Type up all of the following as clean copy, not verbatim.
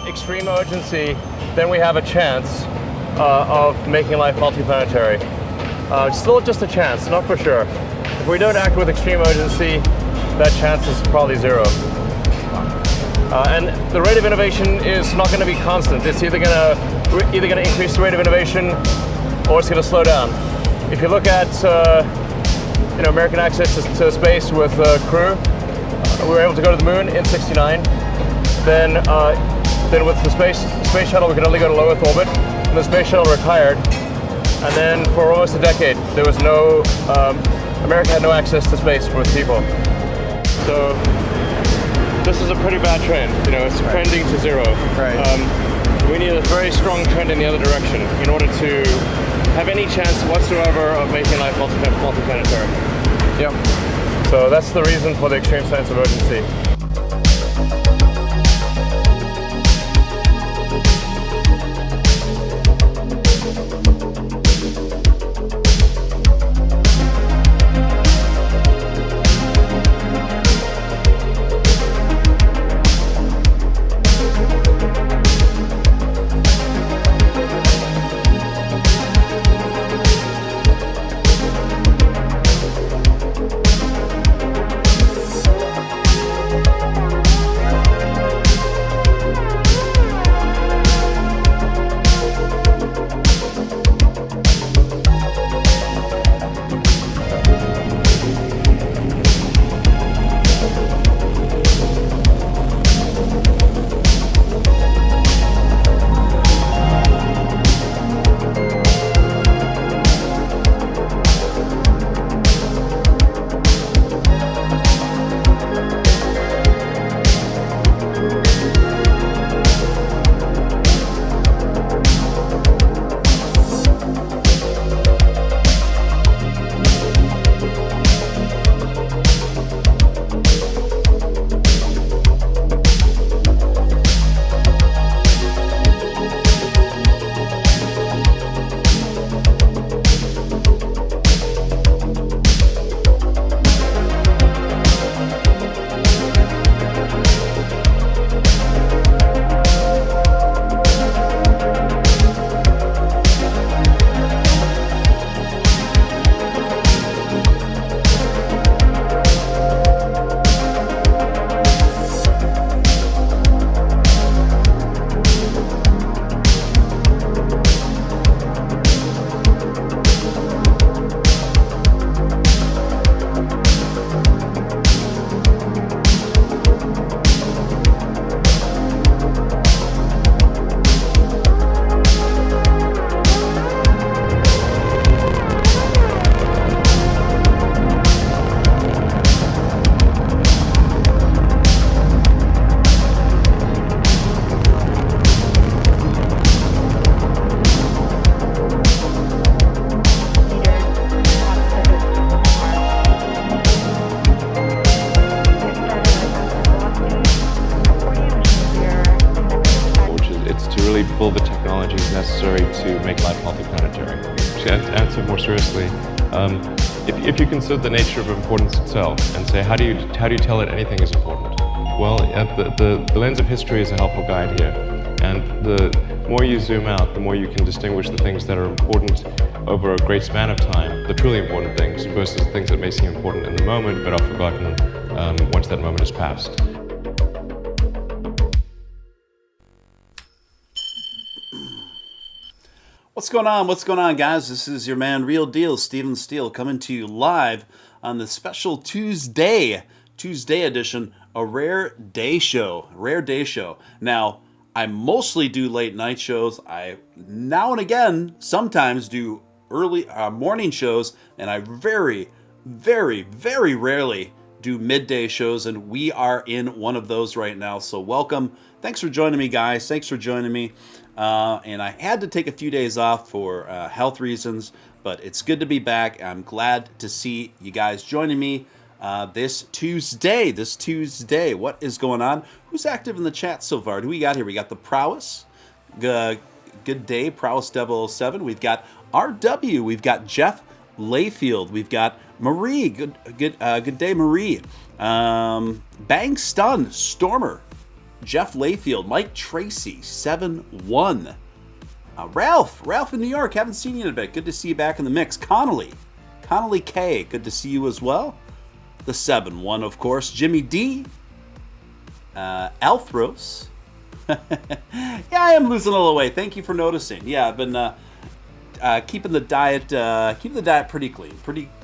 extreme urgency, then we have a chance of making life multiplanetary. Still just a chance, not for sure. If we don't act with extreme urgency, that chance is probably zero. And the rate of innovation is not going to be constant. It's either going to increase the rate of innovation, or it's going to slow down. If you look at American access to space with Crew, we were able to go to the moon in '69. Then with the space shuttle, we could only go to low Earth orbit. And the space shuttle retired. And then for almost a decade, there was no America had no access to space for its people. So this is a pretty bad trend. It's trending to zero. Right. We need a very strong trend in the other direction in order to have any chance whatsoever of making life multiplanetary. Yep. So that's the reason for the extreme sense of urgency. build the technologies necessary to make life multiplanetary. To answer more seriously, if you consider the nature of importance itself and say, how do you tell that anything is important? Well, the lens of history is a helpful guide here. And the more you zoom out, the more you can distinguish the things that are important over a great span of time, the truly important things, versus things that may seem important in the moment but are forgotten once that moment has passed. What's going on? What's going on, guys? This is your man, Real Deal, Steele, coming to you live on the special Tuesday edition, a rare day show. Now, I mostly do late night shows. I now and again sometimes do early morning shows, and I very, very, very rarely do midday shows, and we are in one of those right now. So welcome. Thanks for joining me, guys. Thanks for joining me. And I had to take a few days off for health reasons, but it's good to be back. I'm glad to see you guys joining me this Tuesday. What is going on? Who's active in the chat so far? Who we got here? We got the Prowess. Good day, Prowess 007. We've got RW. We've got Jeff Layfield. We've got Marie. Good day, Marie. Bang Stun Stormer. Jeff Layfield, Mike Tracy, 7-1. Ralph in New York, haven't seen you in a bit. Good to see you back in the mix. Connolly K, good to see you as well. The 7-1, of course. Jimmy D, Althros. Yeah, I am losing a little weight. Thank you for noticing. Yeah, I've been keeping the diet pretty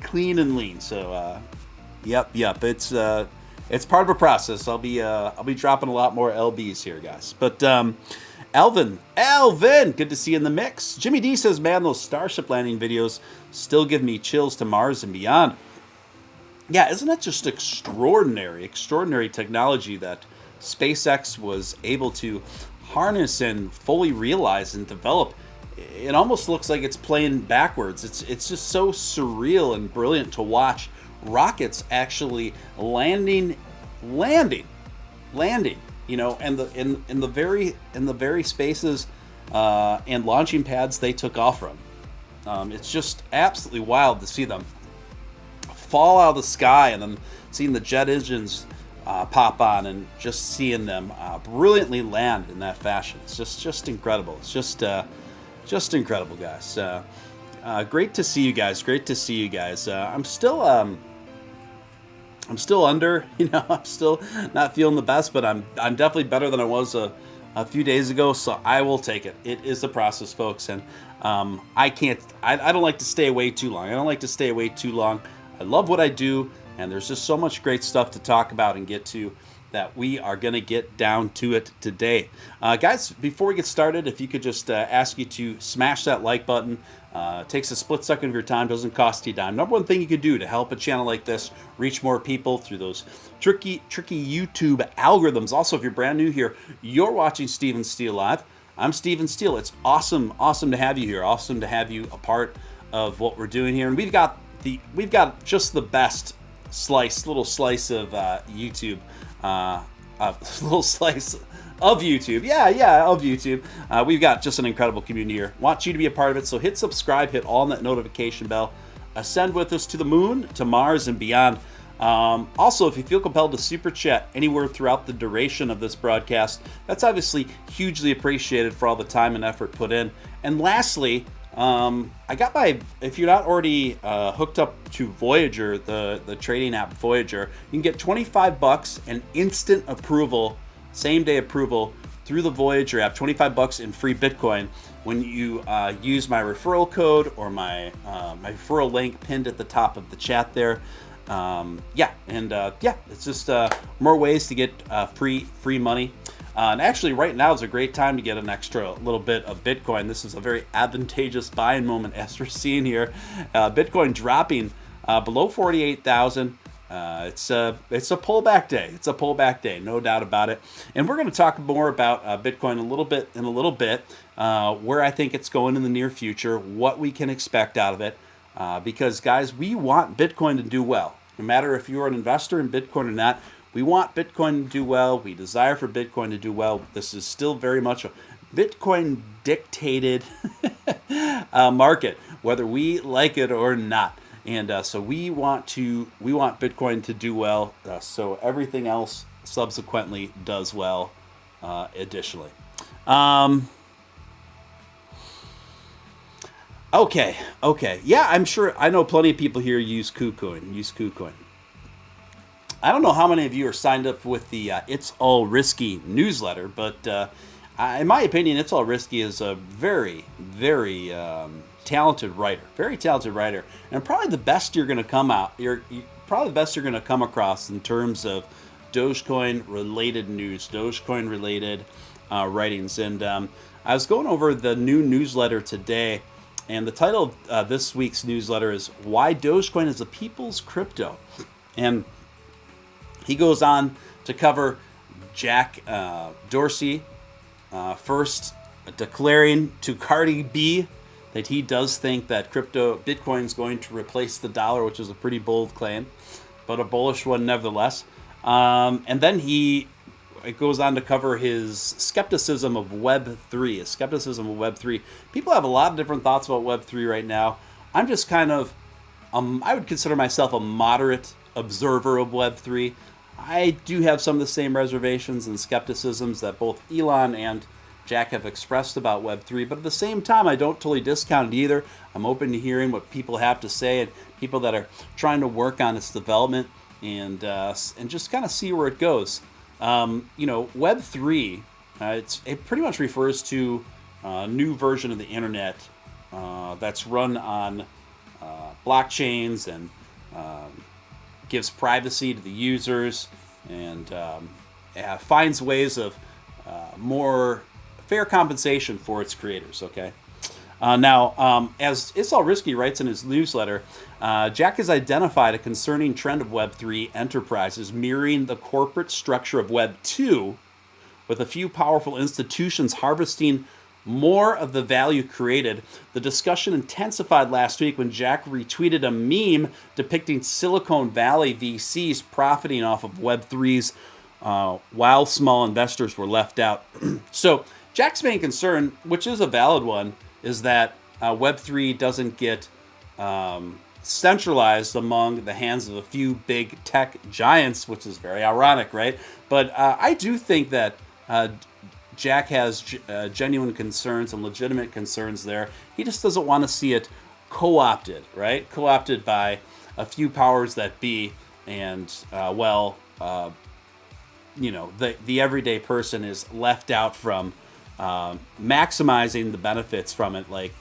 clean and lean. So, yep. It's part of a process. I'll be dropping a lot more lbs here, guys. But Alvin, good to see you in the mix. Jimmy D says, man, those Starship landing videos still give me chills to Mars and beyond. Yeah, isn't that just extraordinary technology that SpaceX was able to harness and fully realize and develop? It almost looks like it's playing backwards. It's just so surreal and brilliant to watch rockets actually landing, you know, and in the very spaces and launching pads they took off from. It's just absolutely wild to see them fall out of the sky and then seeing the jet engines pop on and just seeing them brilliantly land in that fashion. It's just incredible. It's just incredible, guys. Great to see you guys. I'm still under, you know, I'm still not feeling the best, but I'm definitely better than I was a few days ago, so I will take it. It is a process, folks, and I don't like to stay away too long. I love what I do, and there's just so much great stuff to talk about and get to that we are going to get down to it today. Guys, before we get started, if you could just ask you to smash that like button. Takes a split second of your time, doesn't cost you a dime. Number one thing you could do to help a channel like this reach more people through those tricky YouTube algorithms. Also, if you're brand new here, you're watching Steven Steele Live. I'm Steven Steele. It's awesome to have you here. Awesome to have you a part of what we're doing here. And we've got just the best little slice of YouTube. Little slice of YouTube. Yeah, of YouTube. We've got just an incredible community here. Want you to be a part of it, so hit subscribe, hit all that notification bell. Ascend with us to the moon, to Mars, and beyond. Also, if you feel compelled to super chat anywhere throughout the duration of this broadcast, that's obviously hugely appreciated for all the time and effort put in. And lastly, if you're not already hooked up to Voyager, the trading app Voyager, you can get $25 and instant approval, same day approval through the Voyager app, $25 in free Bitcoin when you use my referral code or my referral link pinned at the top of the chat there. It's just more ways to get free money. And actually, right now is a great time to get an extra little bit of Bitcoin. This is a very advantageous buying moment, as we're seeing here. Bitcoin dropping below 48,000. It's a pullback day. It's a pullback day, no doubt about it. And we're going to talk more about Bitcoin in a little bit, where I think it's going in the near future, what we can expect out of it. Because, guys, we want Bitcoin to do well. No matter if you're an investor in Bitcoin or not, we want Bitcoin to do well. We desire for Bitcoin to do well. This is still very much a Bitcoin-dictated market, whether we like it or not. And so we want Bitcoin to do well, so everything else subsequently does well. Additionally, okay, yeah, I'm sure I know plenty of people here use KuCoin. I don't know how many of you are signed up with the It's All Risky newsletter, but in my opinion, It's All Risky is a very, very talented writer, and probably the best you're going to come across in terms of Dogecoin related news, Dogecoin related writings. And I was going over the new newsletter today, and the title of this week's newsletter is "Why Dogecoin is a People's Crypto," and he goes on to cover Jack Dorsey first declaring to Cardi B that he does think that Bitcoin is going to replace the dollar, which is a pretty bold claim, but a bullish one nevertheless. And then it goes on to cover his skepticism of Web3. People have a lot of different thoughts about Web3 right now. I'm just kind of, I would consider myself a moderate observer of Web3. I do have some of the same reservations and skepticisms that both Elon and Jack have expressed about Web3, but at the same time, I don't totally discount it either. I'm open to hearing what people have to say and people that are trying to work on its development and just kind of see where it goes. Web3, it pretty much refers to a new version of the internet that's run on blockchains and gives privacy to the users and finds ways of more fair compensation for its creators, okay? As It's All Risky writes in his newsletter, Jack has identified a concerning trend of Web3 enterprises mirroring the corporate structure of Web2, with a few powerful institutions harvesting more of the value created. The discussion intensified last week when Jack retweeted a meme depicting Silicon Valley VCs profiting off of Web3's while small investors were left out. So Jack's main concern, which is a valid one, is that Web3 doesn't get centralized among the hands of a few big tech giants, which is very ironic, right? But I do think that Jack has genuine concerns and legitimate concerns there. He just doesn't want to see it co-opted, right? Co-opted by a few powers that be, and the everyday person is left out from maximizing the benefits from it. Like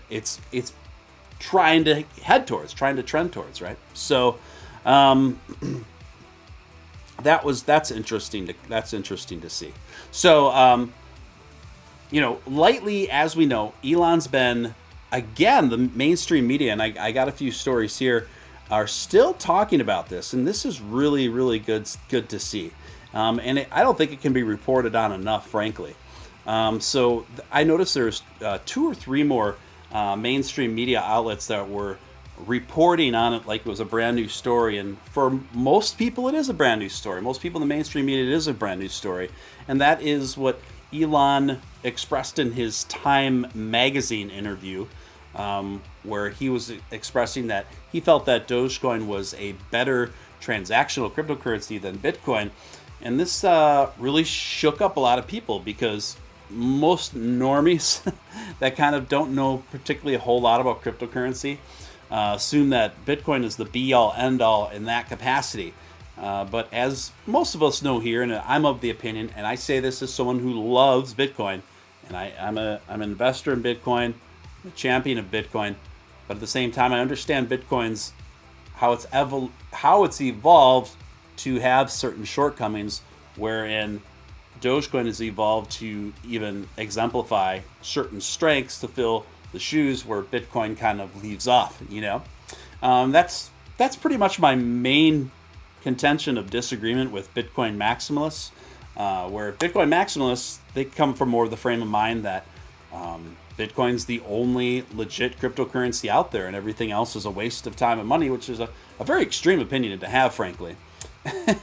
it's trying to trend towards, right? So that's interesting to see. So lately, as we know, Elon's been, again, the mainstream media, and I got a few stories here, are still talking about this, and this is really, really good to see. I don't think it can be reported on enough, frankly. So I noticed there's 2 or 3 more mainstream media outlets that were reporting on it like it was a brand new story. And for most people, it is a brand new story. Most people in the mainstream media, it is a brand new story. And that is what Elon expressed in his Time magazine interview, where he was expressing that he felt that Dogecoin was a better transactional cryptocurrency than Bitcoin. And this really shook up a lot of people, because most normies that kind of don't know particularly a whole lot about cryptocurrency assume that Bitcoin is the be-all, end-all in that capacity. But as most of us know here, and I'm of the opinion, and I say this as someone who loves Bitcoin, and I'm an investor in Bitcoin, I'm a champion of Bitcoin, but at the same time, I understand Bitcoin's how it's evolved to have certain shortcomings, wherein Dogecoin has evolved to even exemplify certain strengths to fill the shoes where Bitcoin kind of leaves off. That's pretty much my main contention of disagreement with Bitcoin maximalists, where Bitcoin maximalists, they come from more of the frame of mind that Bitcoin's the only legit cryptocurrency out there and everything else is a waste of time and money, which is a very extreme opinion to have, frankly.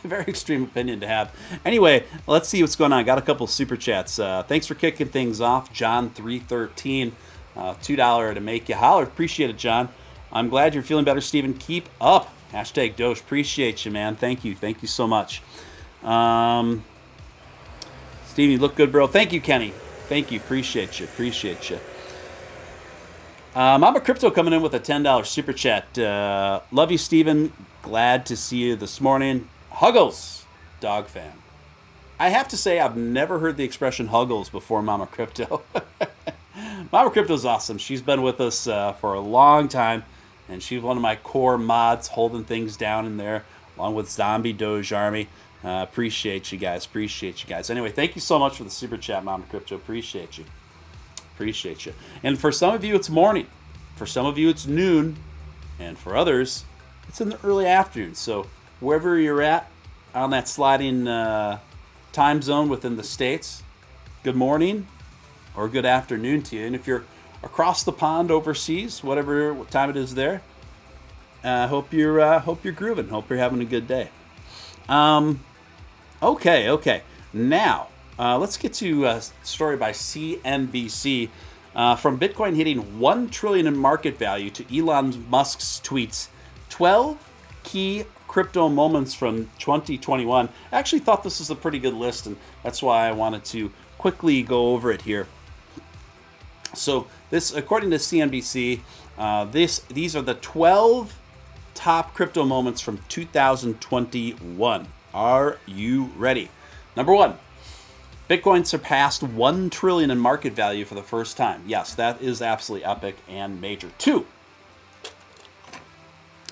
Very extreme opinion to have. Anyway, let's see what's going on. I got a couple super chats. Thanks for kicking things off, John 313. $2 to make you holler. Appreciate it, John. I'm glad you're feeling better, Steven. Keep up. Hashtag Doge. Appreciate you, man. Thank you. Thank you so much. Steven, you look good, bro. Thank you, Kenny. Thank you. Appreciate you. Mama Crypto coming in with a $10 super chat. Love you, Steven. Glad to see you this morning. Huggles, dog fan. I have to say, I've never heard the expression Huggles before Mama Crypto. Mama Crypto's awesome. She's been with us for a long time, and she's one of my core mods holding things down in there, along with Zombie Doge Army. Appreciate you guys. Anyway, thank you so much for the super chat, Mama Crypto. Appreciate you. And for some of you, it's morning. For some of you, it's noon. And for others, it's in the early afternoon. So wherever you're at on that sliding time zone within the States, good morning or good afternoon to you. And if you're across the pond overseas, what time it is there, hope you're grooving. Hope you're having a good day. Okay. Now, let's get to a story by CNBC. From Bitcoin hitting $1 trillion in market value to Elon Musk's tweets, 12 key crypto moments from 2021. I actually thought this was a pretty good list, and that's why I wanted to quickly go over it here. So this, according to CNBC, these are the 12 top crypto moments from 2021. Are you ready? Number 1, Bitcoin surpassed 1 trillion in market value for the first time. Yes, that is absolutely epic and major. 2,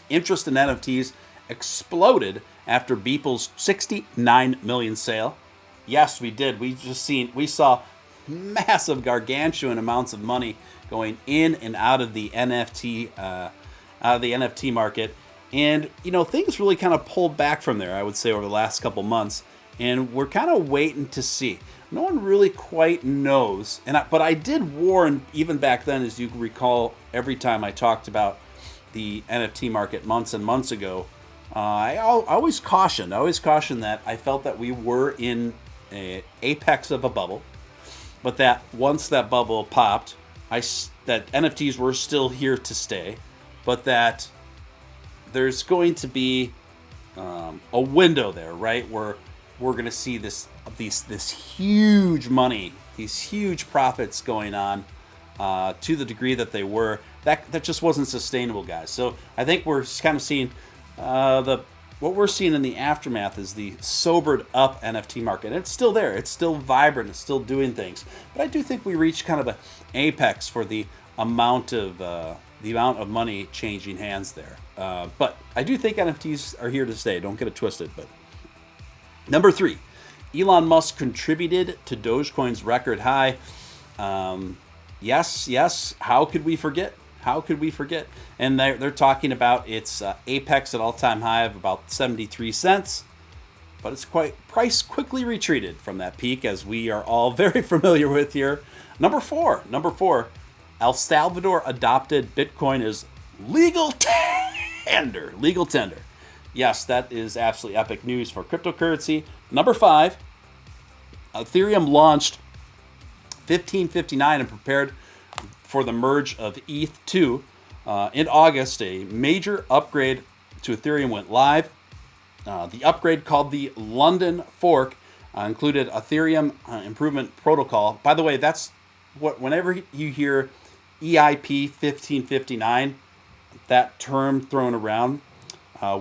interest in NFTs exploded after Beeple's 69 million sale. Yes, we did. We saw massive, gargantuan amounts of money going in and out of the NFT market, and things really kind of pulled back from there, I would say, over the last couple months, and we're kind of waiting to see. No one really quite knows, but I did warn even back then, as you recall, every time I talked about the NFT market months and months ago. I always cautioned that I felt that we were in an apex of a bubble, but that once that bubble popped, that NFTs were still here to stay, but that there's going to be a window there, right, where we're going to see this huge money, these huge profits going on to the degree that they were. That just wasn't sustainable, guys. So I think we're kind of seeing what we're seeing in the aftermath is the sobered up NFT market. And it's still there. It's still vibrant. It's still doing things. But I do think we reached kind of an apex for the amount of money changing hands there. But I do think NFTs are here to stay. Don't get it twisted. But number 3, Elon Musk contributed to Dogecoin's record high. Yes. How could we forget? And they're talking about its apex at all-time high of about 73 cents. But its price quickly retreated from that peak, as we are all very familiar with here. Number 4. El Salvador adopted Bitcoin as legal tender. Yes, that is absolutely epic news for cryptocurrency. Number 5, Ethereum launched 1559 and prepared for the merge of ETH2. In August, a major upgrade to Ethereum went live. The upgrade, called the London Fork, included Ethereum Improvement Protocol. By the way, that's whenever you hear EIP 1559, that term thrown around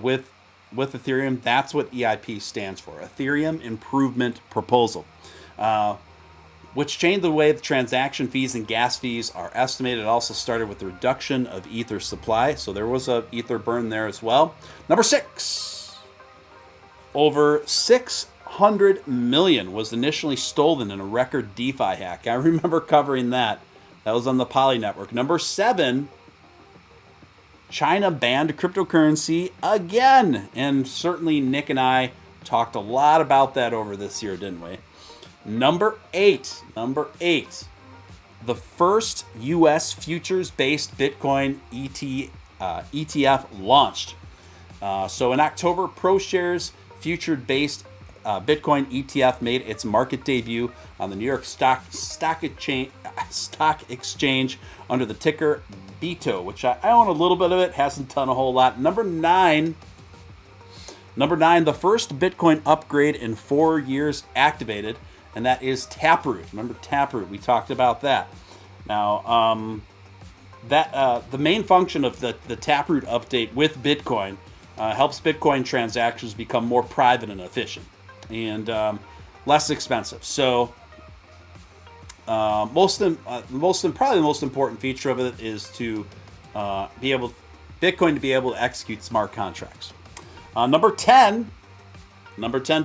with Ethereum, that's what EIP stands for, Ethereum Improvement Proposal, which changed the way the transaction fees and gas fees are estimated. It also started with the reduction of Ether supply, so there was a Ether burn there as well. Number 6, over 600 million was initially stolen in a record DeFi hack. I remember covering that. That was on the Poly Network. Number 7, China banned cryptocurrency again. And certainly Nick and I talked a lot about that over this year, didn't we? Number 8, the first U.S. futures-based Bitcoin ETF launched. So in October, ProShares future-based Bitcoin ETF made its market debut on the New York Stock Exchange under the ticker BITO, which I own a little bit of it, hasn't done a whole lot. Number 9, the first Bitcoin upgrade in 4 years activated, and that is Taproot. Remember Taproot? We talked about that. Now, the main function of the Taproot update with Bitcoin helps Bitcoin transactions become more private and efficient, and less expensive. So, probably the most important feature of it is to Bitcoin to be able to execute smart contracts. Number 10,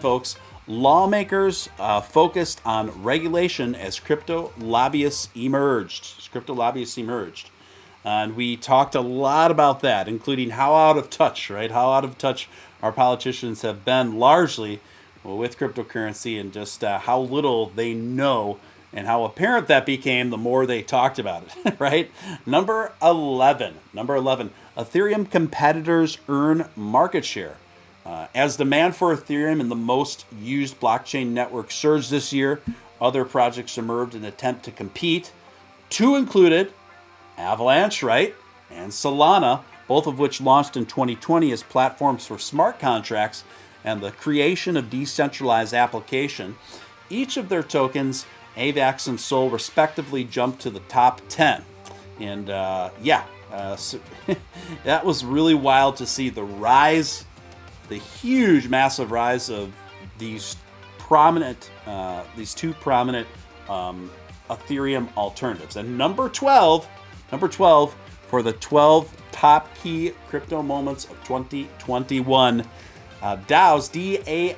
folks. Lawmakers focused on regulation as crypto lobbyists emerged. And we talked a lot about that, including how out of touch our politicians have been largely with cryptocurrency, and just how little they know, and how apparent that became the more they talked about it, right? Number 11, Ethereum competitors earn market share. As demand for Ethereum and the most used blockchain network surged this year, other projects emerged in an attempt to compete. 2 included Avalanche, right, and Solana, both of which launched in 2020 as platforms for smart contracts and the creation of decentralized application. Each of their tokens, AVAX and SOL, respectively, jumped to the top 10. And so that was really wild to see the rise, the huge, massive rise of these two prominent Ethereum alternatives. And number 12 for the 12 top key crypto moments of 2021. DAOs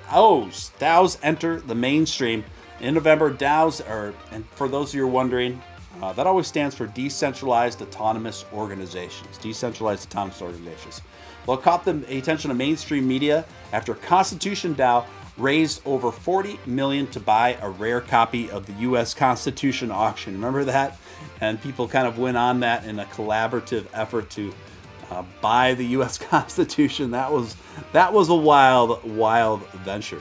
enter the mainstream in November. DAOs and for those of you who are wondering, that always stands for Decentralized Autonomous Organizations. Decentralized Autonomous Organizations. Well, it caught the attention of mainstream media after Constitution DAO raised over $40 million to buy a rare copy of the U.S. Constitution auction. Remember that? And people kind of went on that in a collaborative effort to buy the U.S. Constitution. That was a wild venture.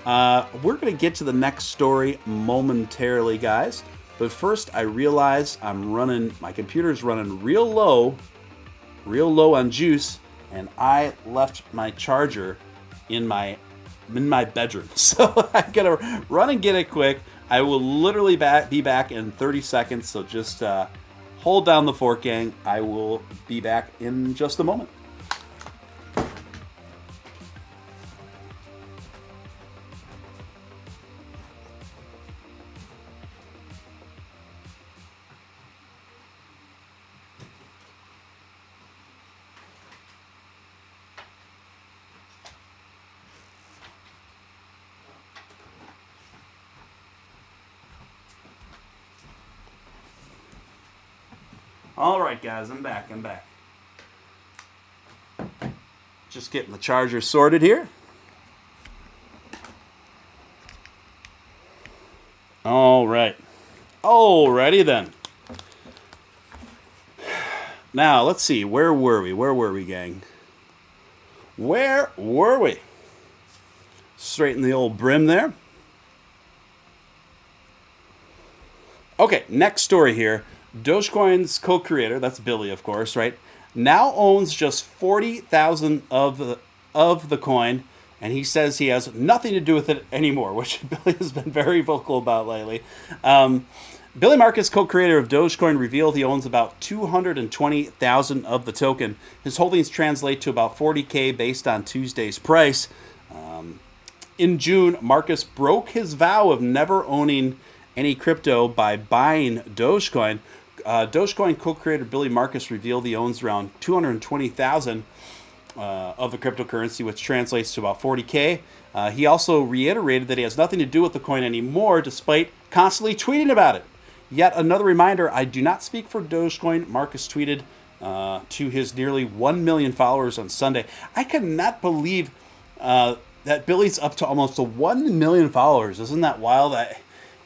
We're going to get to the next story momentarily, guys. But first, I realize my computer's running real low on juice, and I left my charger in my bedroom. So I gotta run and get it quick. I will literally be back in 30 seconds. So just hold down the fort, gang. I will be back in just a moment. All right, guys, I'm back. Just getting the charger sorted here. All right. Alrighty then. Now, let's see. Where were we, gang? Where were we? Straighten the old brim there. Okay, next story here. Dogecoin's co-creator, that's Billy, of course, right, now owns just 40,000 of the coin, and he says he has nothing to do with it anymore, which Billy has been very vocal about lately. Billy Markus, co-creator of Dogecoin, revealed he owns about 220,000 of the token. His holdings translate to about 40K based on Tuesday's price. In June, Markus broke his vow of never owning any crypto by buying Dogecoin. Dogecoin co-creator Billy Markus revealed he owns around 220,000 of the cryptocurrency, which translates to about 40K. He also reiterated that he has nothing to do with the coin anymore, despite constantly tweeting about it. Yet another reminder, I do not speak for Dogecoin, Markus tweeted to his nearly 1 million followers on Sunday. I cannot believe that Billy's up to almost 1 million followers. Isn't that wild?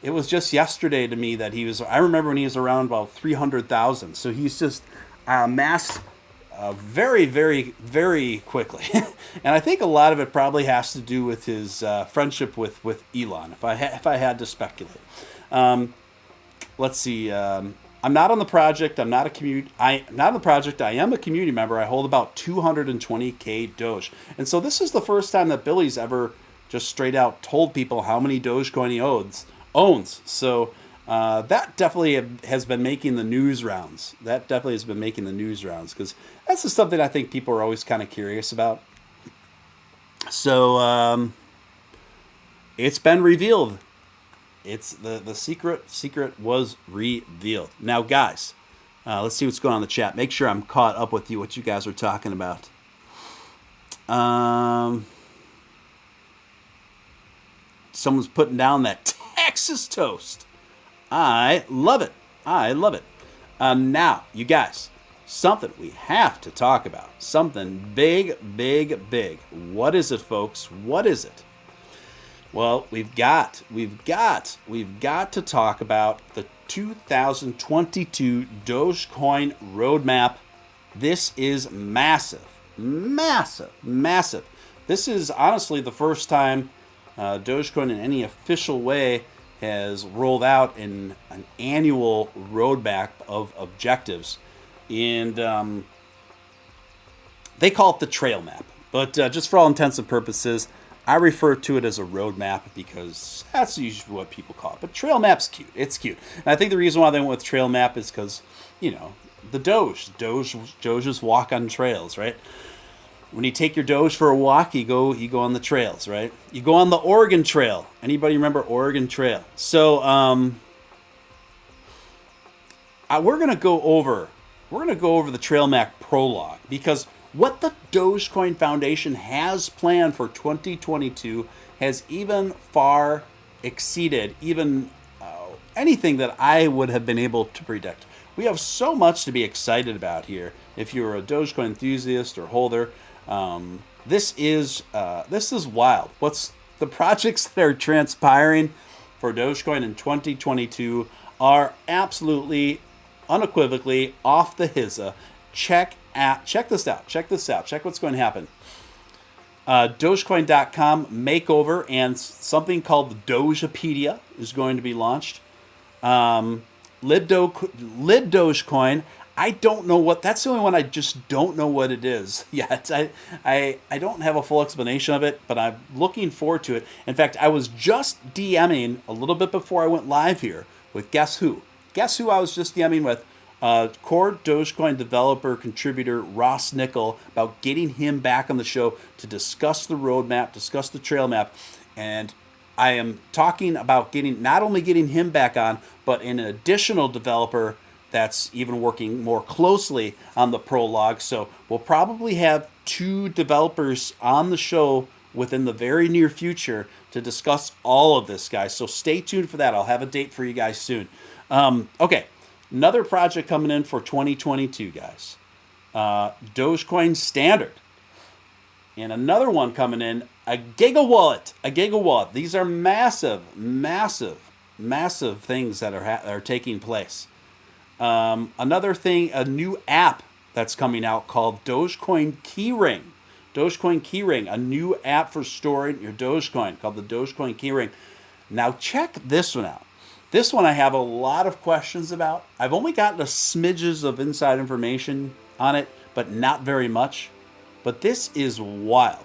It was just yesterday to me that I remember when he was around about 300,000. So he's just amassed very, very, very quickly. And I think a lot of it probably has to do with his friendship with Elon, if I had to speculate. Let's see. I'm not on the project. I'm not on the project. I am a community member. I hold about 220K Doge. And so this is the first time that Billy's ever just straight out told people how many Dogecoin he owns. So that definitely has been making the news rounds. Because that's just something I think people are always kind of curious about. So it's been revealed. It's the secret was revealed. Now, guys, let's see what's going on in the chat. Make sure I'm caught up with what you guys are talking about. Someone's putting down that Texas toast. I love it. Now, you guys, something we have to talk about. Something big. What is it, folks? What is it? Well, we've got to talk about the 2022 Dogecoin roadmap. This is massive. This is honestly the first time Dogecoin in any official way has rolled out an annual roadmap of objectives. And They call it the trail map, but just for all intents and purposes, I refer to it as a roadmap because that's usually what people call it. But trail map's cute. It's cute. And I think the reason why they went with trail map is because, you know, the Doges walk on trails, right? When you take your Doge for a walk, you go on the trails, right? You go on the Oregon Trail. Anybody remember Oregon Trail? So we're gonna go over the trail map prologue, because what the Dogecoin Foundation has planned for 2022 has even far exceeded even anything that I would have been able to predict. We have so much to be excited about here. If you're a Dogecoin enthusiast or holder, this is wild. What's the projects that are transpiring for Dogecoin in 2022 are absolutely, unequivocally off the hizza. Check this out. Check what's going to happen. Dogecoin.com makeover, and something called the Dogepedia is going to be launched. Lib Dogecoin. I don't know what, that's the only one I just don't know what it is yet. I don't have a full explanation of it, but I'm looking forward to it. In fact, I was just DMing a little bit before I went live here with guess who? Guess who I was just DMing with? Core Dogecoin developer contributor Ross Nickel, about getting him back on the show to discuss the roadmap, discuss the trail map, and I am talking about not only getting him back on, but an additional developer that's even working more closely on the prologue. So we'll probably have 2 developers on the show within the very near future to discuss all of this, guys. So stay tuned for that. I'll have a date for you guys soon. Okay, another project coming in for 2022, guys. Dogecoin Standard. And another one coming in, a GigaWallet. These are massive things that are taking place. Another thing, a new app that's coming out called Dogecoin Keyring. Dogecoin Keyring, a new app for storing your Dogecoin called the Dogecoin Keyring. Now check this one out. This one I have a lot of questions about. I've only gotten a smidges of inside information on it, but not very much. But this is wild.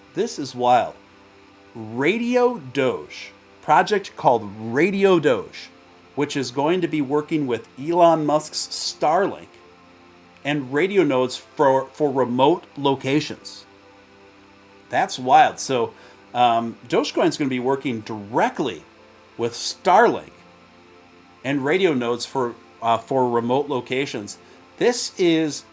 Radio Doge, project called Radio Doge, which is going to be working with Elon Musk's Starlink and radio nodes for remote locations. That's wild. So Dogecoin is going to be working directly with Starlink and radio nodes for remote locations. This is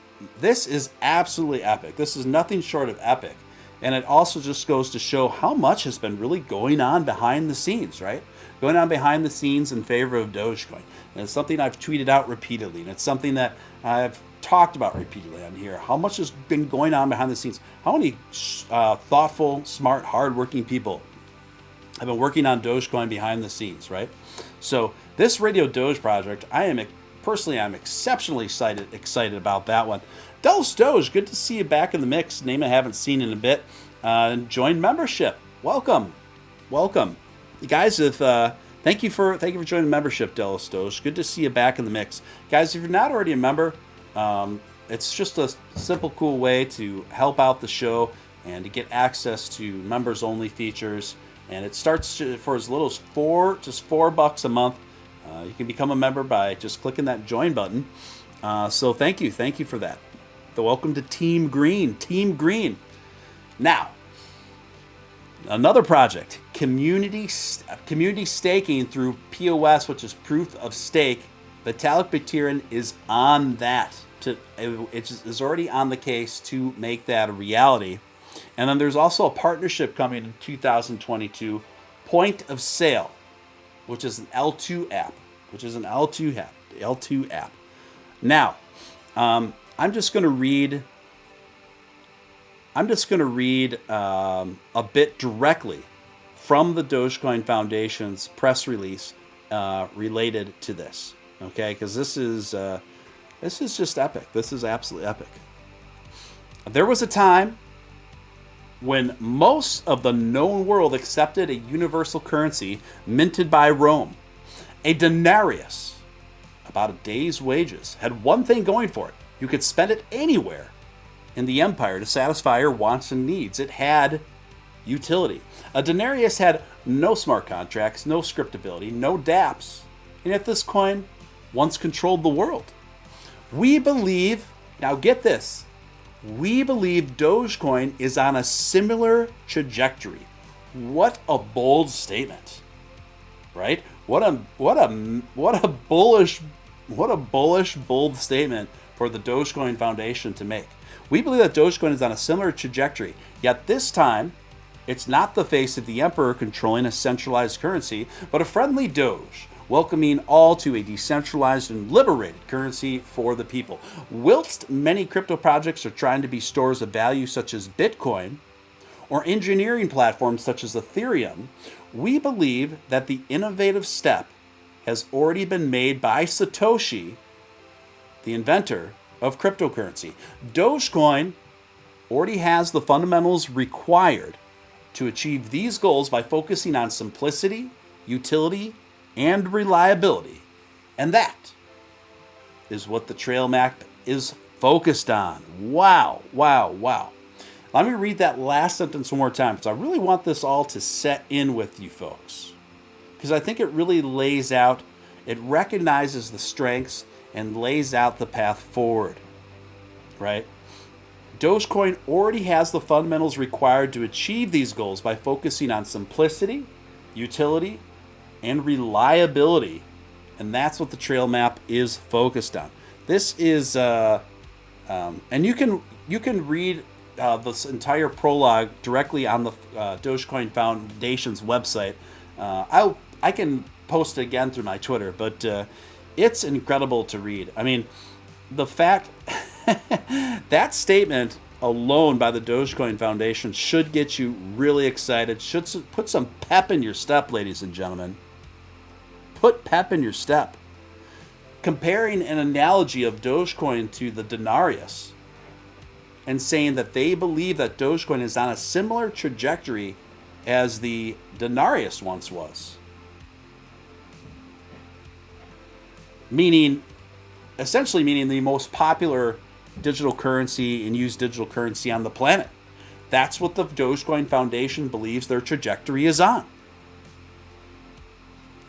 absolutely epic. This is nothing short of epic. And it also just goes to show how much has been really going on behind the scenes, right? Going on behind the scenes in favor of Dogecoin. And it's something I've tweeted out repeatedly, and it's something that I've talked about repeatedly on here. How much has been going on behind the scenes? How many thoughtful, smart, hardworking people have been working on Dogecoin behind the scenes, right? So this Radio Doge project, I'm exceptionally excited about that one. Dallas Doge, good to see you back in the mix. Name I haven't seen in a bit. Join membership. Welcome. You guys, thank you for joining membership, Dallas Doge. Good to see you back in the mix. Guys, if you're not already a member, it's just a simple, cool way to help out the show and to get access to members only features. And it starts for as little as $4 a month. You can become a member by just clicking that join button. So thank you for that. So welcome to Team Green. Now, another project, community staking through POS, which is proof of stake. Vitalik Buterin is on that. It is already on the case to make that a reality. And then there's also a partnership coming in 2022, Point of Sale, which is an L2 app. Now, I'm just going to read a bit directly from the Dogecoin Foundation's press release related to this. Okay, because this is just epic. This is absolutely epic. There was a time when most of the known world accepted a universal currency minted by Rome. A denarius, about a day's wages, had one thing going for it. You could spend it anywhere in the empire to satisfy her wants and needs. It had utility. A denarius had no smart contracts, no scriptability, no dApps, and yet this coin once controlled the world. We believe, now get this, we believe Dogecoin is on a similar trajectory. What a bold statement, right? What a bullish, bold statement for the Dogecoin Foundation to make. We believe that Dogecoin is on a similar trajectory, yet this time, it's not the face of the emperor controlling a centralized currency, but a friendly Doge, welcoming all to a decentralized and liberated currency for the people. Whilst many crypto projects are trying to be stores of value such as Bitcoin, or engineering platforms such as Ethereum, we believe that the innovative step has already been made by Satoshi, the inventor of cryptocurrency. Dogecoin already has the fundamentals required to achieve these goals by focusing on simplicity, utility, and reliability. And that is what the trail map is focused on. Wow, wow, wow. Let me read that last sentence one more time because I really want this all to set in with you folks. Because I think it really lays out, it recognizes the strengths and lays out the path forward, right? Dogecoin already has the fundamentals required to achieve these goals by focusing on simplicity, utility, and reliability. And that's what the trail map is focused on. This is, and you can read this entire prologue directly on the Dogecoin Foundation's website. I can post it again through my Twitter, but it's incredible to read. I mean, the fact that statement alone by the Dogecoin Foundation should get you really excited, should put some pep in your step, ladies and gentlemen. Put pep in your step. Comparing an analogy of Dogecoin to the denarius and saying that they believe that Dogecoin is on a similar trajectory as the denarius once was. Essentially meaning the most popular digital currency and used digital currency on the planet. That's what the Dogecoin Foundation believes their trajectory is on.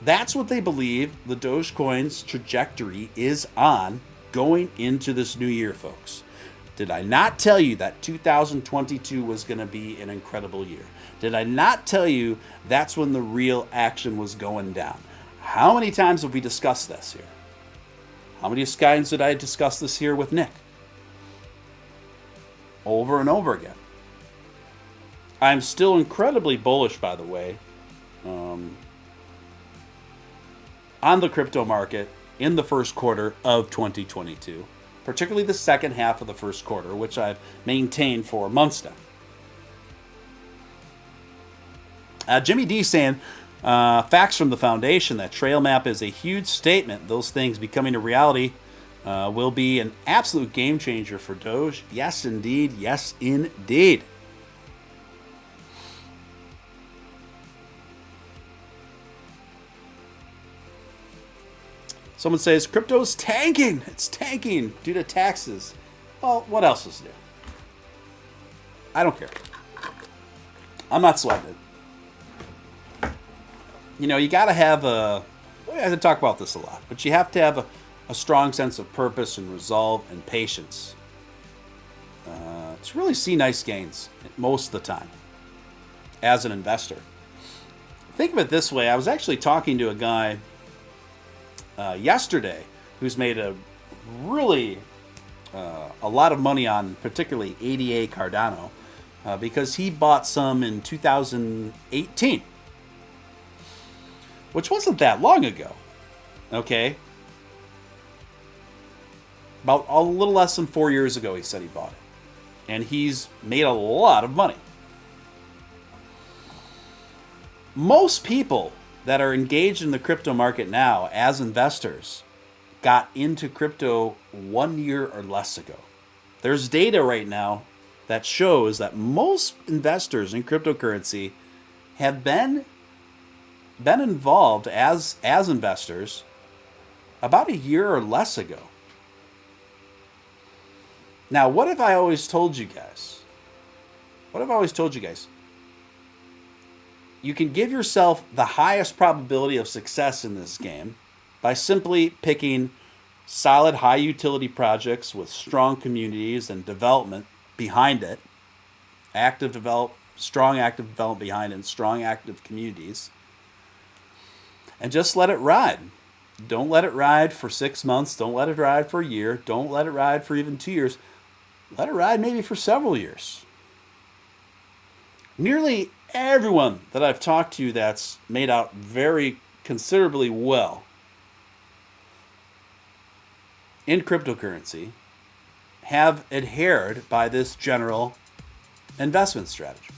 That's what they believe the Dogecoin's trajectory is on going into this new year, folks. Did I not tell you that 2022 was going to be an incredible year? Did I not tell you that's when the real action was going down? How many times have we discussed this here? How many times did I discuss this here with Nick? Over and over again. I'm still incredibly bullish, by the way, on the crypto market in the first quarter of 2022, particularly the second half of the first quarter, which I've maintained for months now. Jimmy D saying, facts from the foundation that trail map is a huge statement. Those things becoming a reality will be an absolute game changer for Doge. Yes, indeed. Yes, indeed. Someone says, crypto's tanking. It's tanking due to taxes. Well, what else is new? I don't care. I'm not sweating it. You know, you got to have I have to talk about this a lot, but you have to have a strong sense of purpose and resolve and patience to really see nice gains most of the time as an investor. Think of it this way. I was actually talking to a guy yesterday who's made a lot of money on particularly ADA Cardano because he bought some in 2018, which wasn't that long ago. Okay, about a little less than 4 years ago he said he bought it, and he's made a lot of money. Most people that are engaged in the crypto market now as investors got into crypto 1 year or less ago. There's data right now that shows that most investors in cryptocurrency have been involved as investors about a year or less ago. Now, what have I always told you guys? What have I always told you guys? You can give yourself the highest probability of success in this game by simply picking solid high utility projects with strong communities and development behind it. Strong active development behind it, and strong active communities. And just let it ride. Don't let it ride for 6 months. Don't let it ride for a year. Don't let it ride for even 2 years. Let it ride maybe for several years. Nearly everyone that I've talked to that's made out very considerably well in cryptocurrency have adhered by this general investment strategy.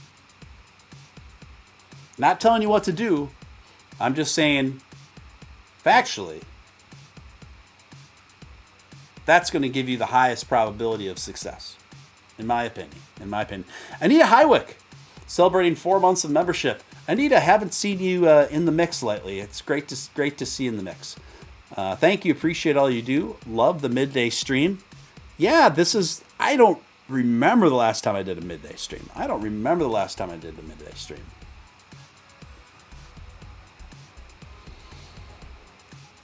Not telling you what to do. I'm just saying, factually, that's going to give you the highest probability of success, in my opinion. Anita Hywick, celebrating 4 months of membership. Anita, haven't seen you in the mix lately. It's great to see you in the mix. Thank you. Appreciate all you do. Love the midday stream. Yeah, I don't remember the last time I did a midday stream.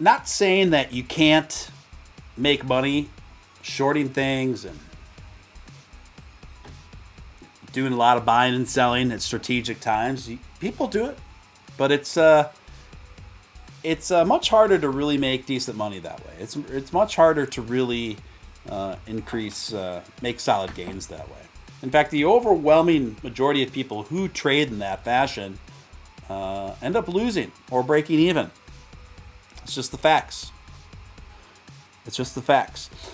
Not saying that you can't make money shorting things and doing a lot of buying and selling at strategic times. People do it, but it's much harder to really make decent money that way. It's much harder to really make solid gains that way. In fact, the overwhelming majority of people who trade in that fashion end up losing or breaking even. It's just the facts.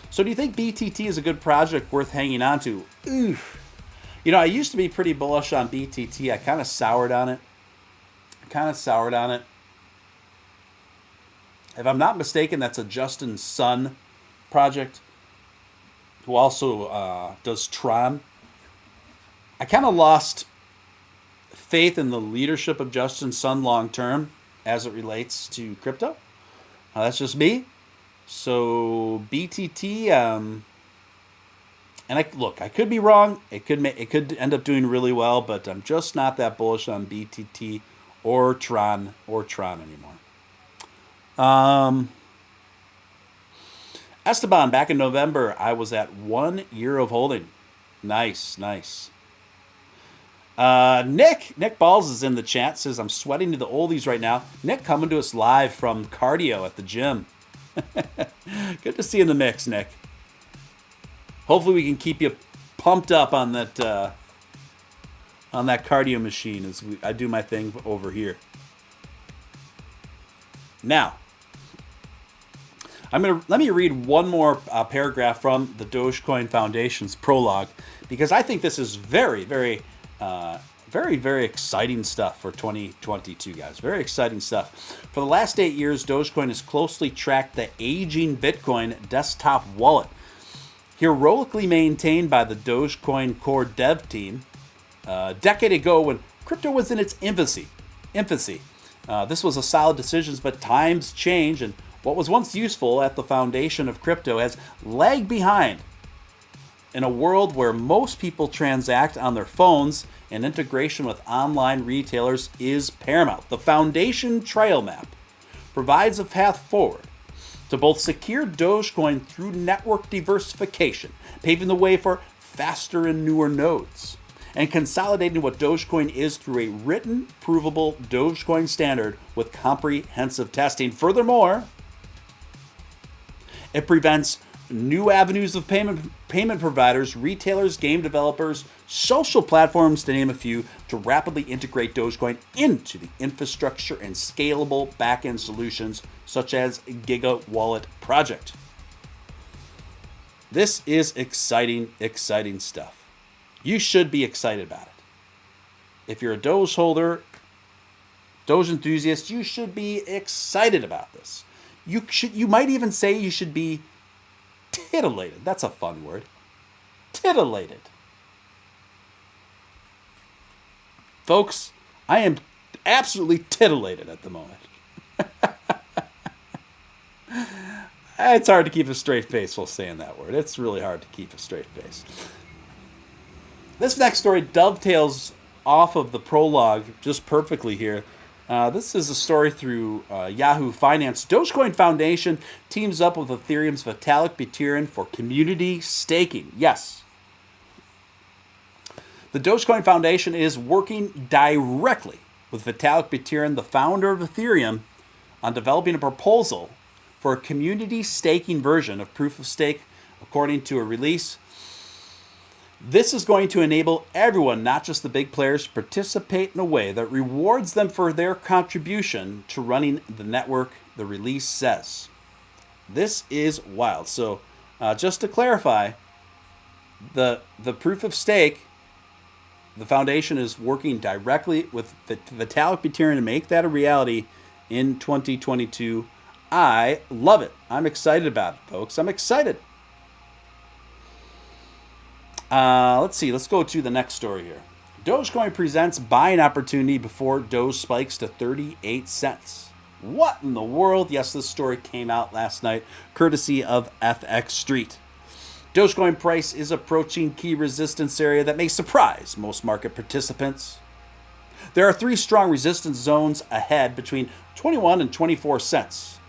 So do you think BTT is a good project worth hanging on to? Oof. You know, I used to be pretty bullish on BTT. I kind of soured on it. If I'm not mistaken, that's a Justin Sun project, who also does Tron. I kind of lost faith in the leadership of Justin Sun long term as it relates to crypto. That's just me. So BTT, and I could be wrong. It could end up doing really well, but I'm just not that bullish on BTT or Tron anymore. Esteban, back in November, I was at 1 year of holding. Nice. Nick Balls is in the chat, says, I'm sweating to the oldies right now. Nick coming to us live from cardio at the gym. Good to see you in the mix, Nick. Hopefully we can keep you pumped up on that cardio machine as I do my thing over here. Now, let me read one more paragraph from the Dogecoin Foundation's prologue, because I think this is very, very exciting stuff for 2022, guys. Very exciting stuff. For the last 8 years, Dogecoin has closely tracked the aging Bitcoin desktop wallet, heroically maintained by the Dogecoin core dev team. A decade ago, when crypto was in its infancy, this was a solid decision, but times change, and what was once useful at the foundation of crypto has lagged behind. In a world where most people transact on their phones and integration with online retailers is paramount, the Foundation Trail Map provides a path forward to both secure Dogecoin through network diversification, paving the way for faster and newer nodes, and consolidating what Dogecoin is through a written, provable Dogecoin standard with comprehensive testing. Furthermore, it prevents new avenues of payment providers, retailers, game developers, social platforms, to name a few, to rapidly integrate Dogecoin into the infrastructure and scalable backend solutions such as Giga Wallet Project. This is exciting stuff. You should be excited about it. If you're a Doge holder, Doge enthusiast, you should be excited about this. You might even say you should be titillated. That's a fun word. Titillated. Folks, I am absolutely titillated at the moment. It's hard to keep a straight face while saying that word. It's really hard to keep a straight face. This next story dovetails off of the prologue just perfectly here. This is a story through Yahoo Finance. Dogecoin Foundation teams up with Ethereum's Vitalik Buterin for community staking. Yes. The Dogecoin Foundation is working directly with Vitalik Buterin, the founder of Ethereum, on developing a proposal for a community staking version of proof of stake, according to a release. This is going to enable everyone, not just the big players, to participate in a way that rewards them for their contribution to running the network, the release says. This is wild. So just to clarify, the proof of stake, the foundation is working directly with Vitalik Buterin to make that a reality in 2022. I love it. I'm excited about it, folks. I'm excited. Let's see. Let's go to the next story here. Dogecoin presents buying opportunity before Doge spikes to 38 cents. What in the world? Yes, this story came out last night, courtesy of FX Street. Dogecoin price is approaching key resistance area that may surprise most market participants. There are 3 strong resistance zones ahead between 21 and 24 cents.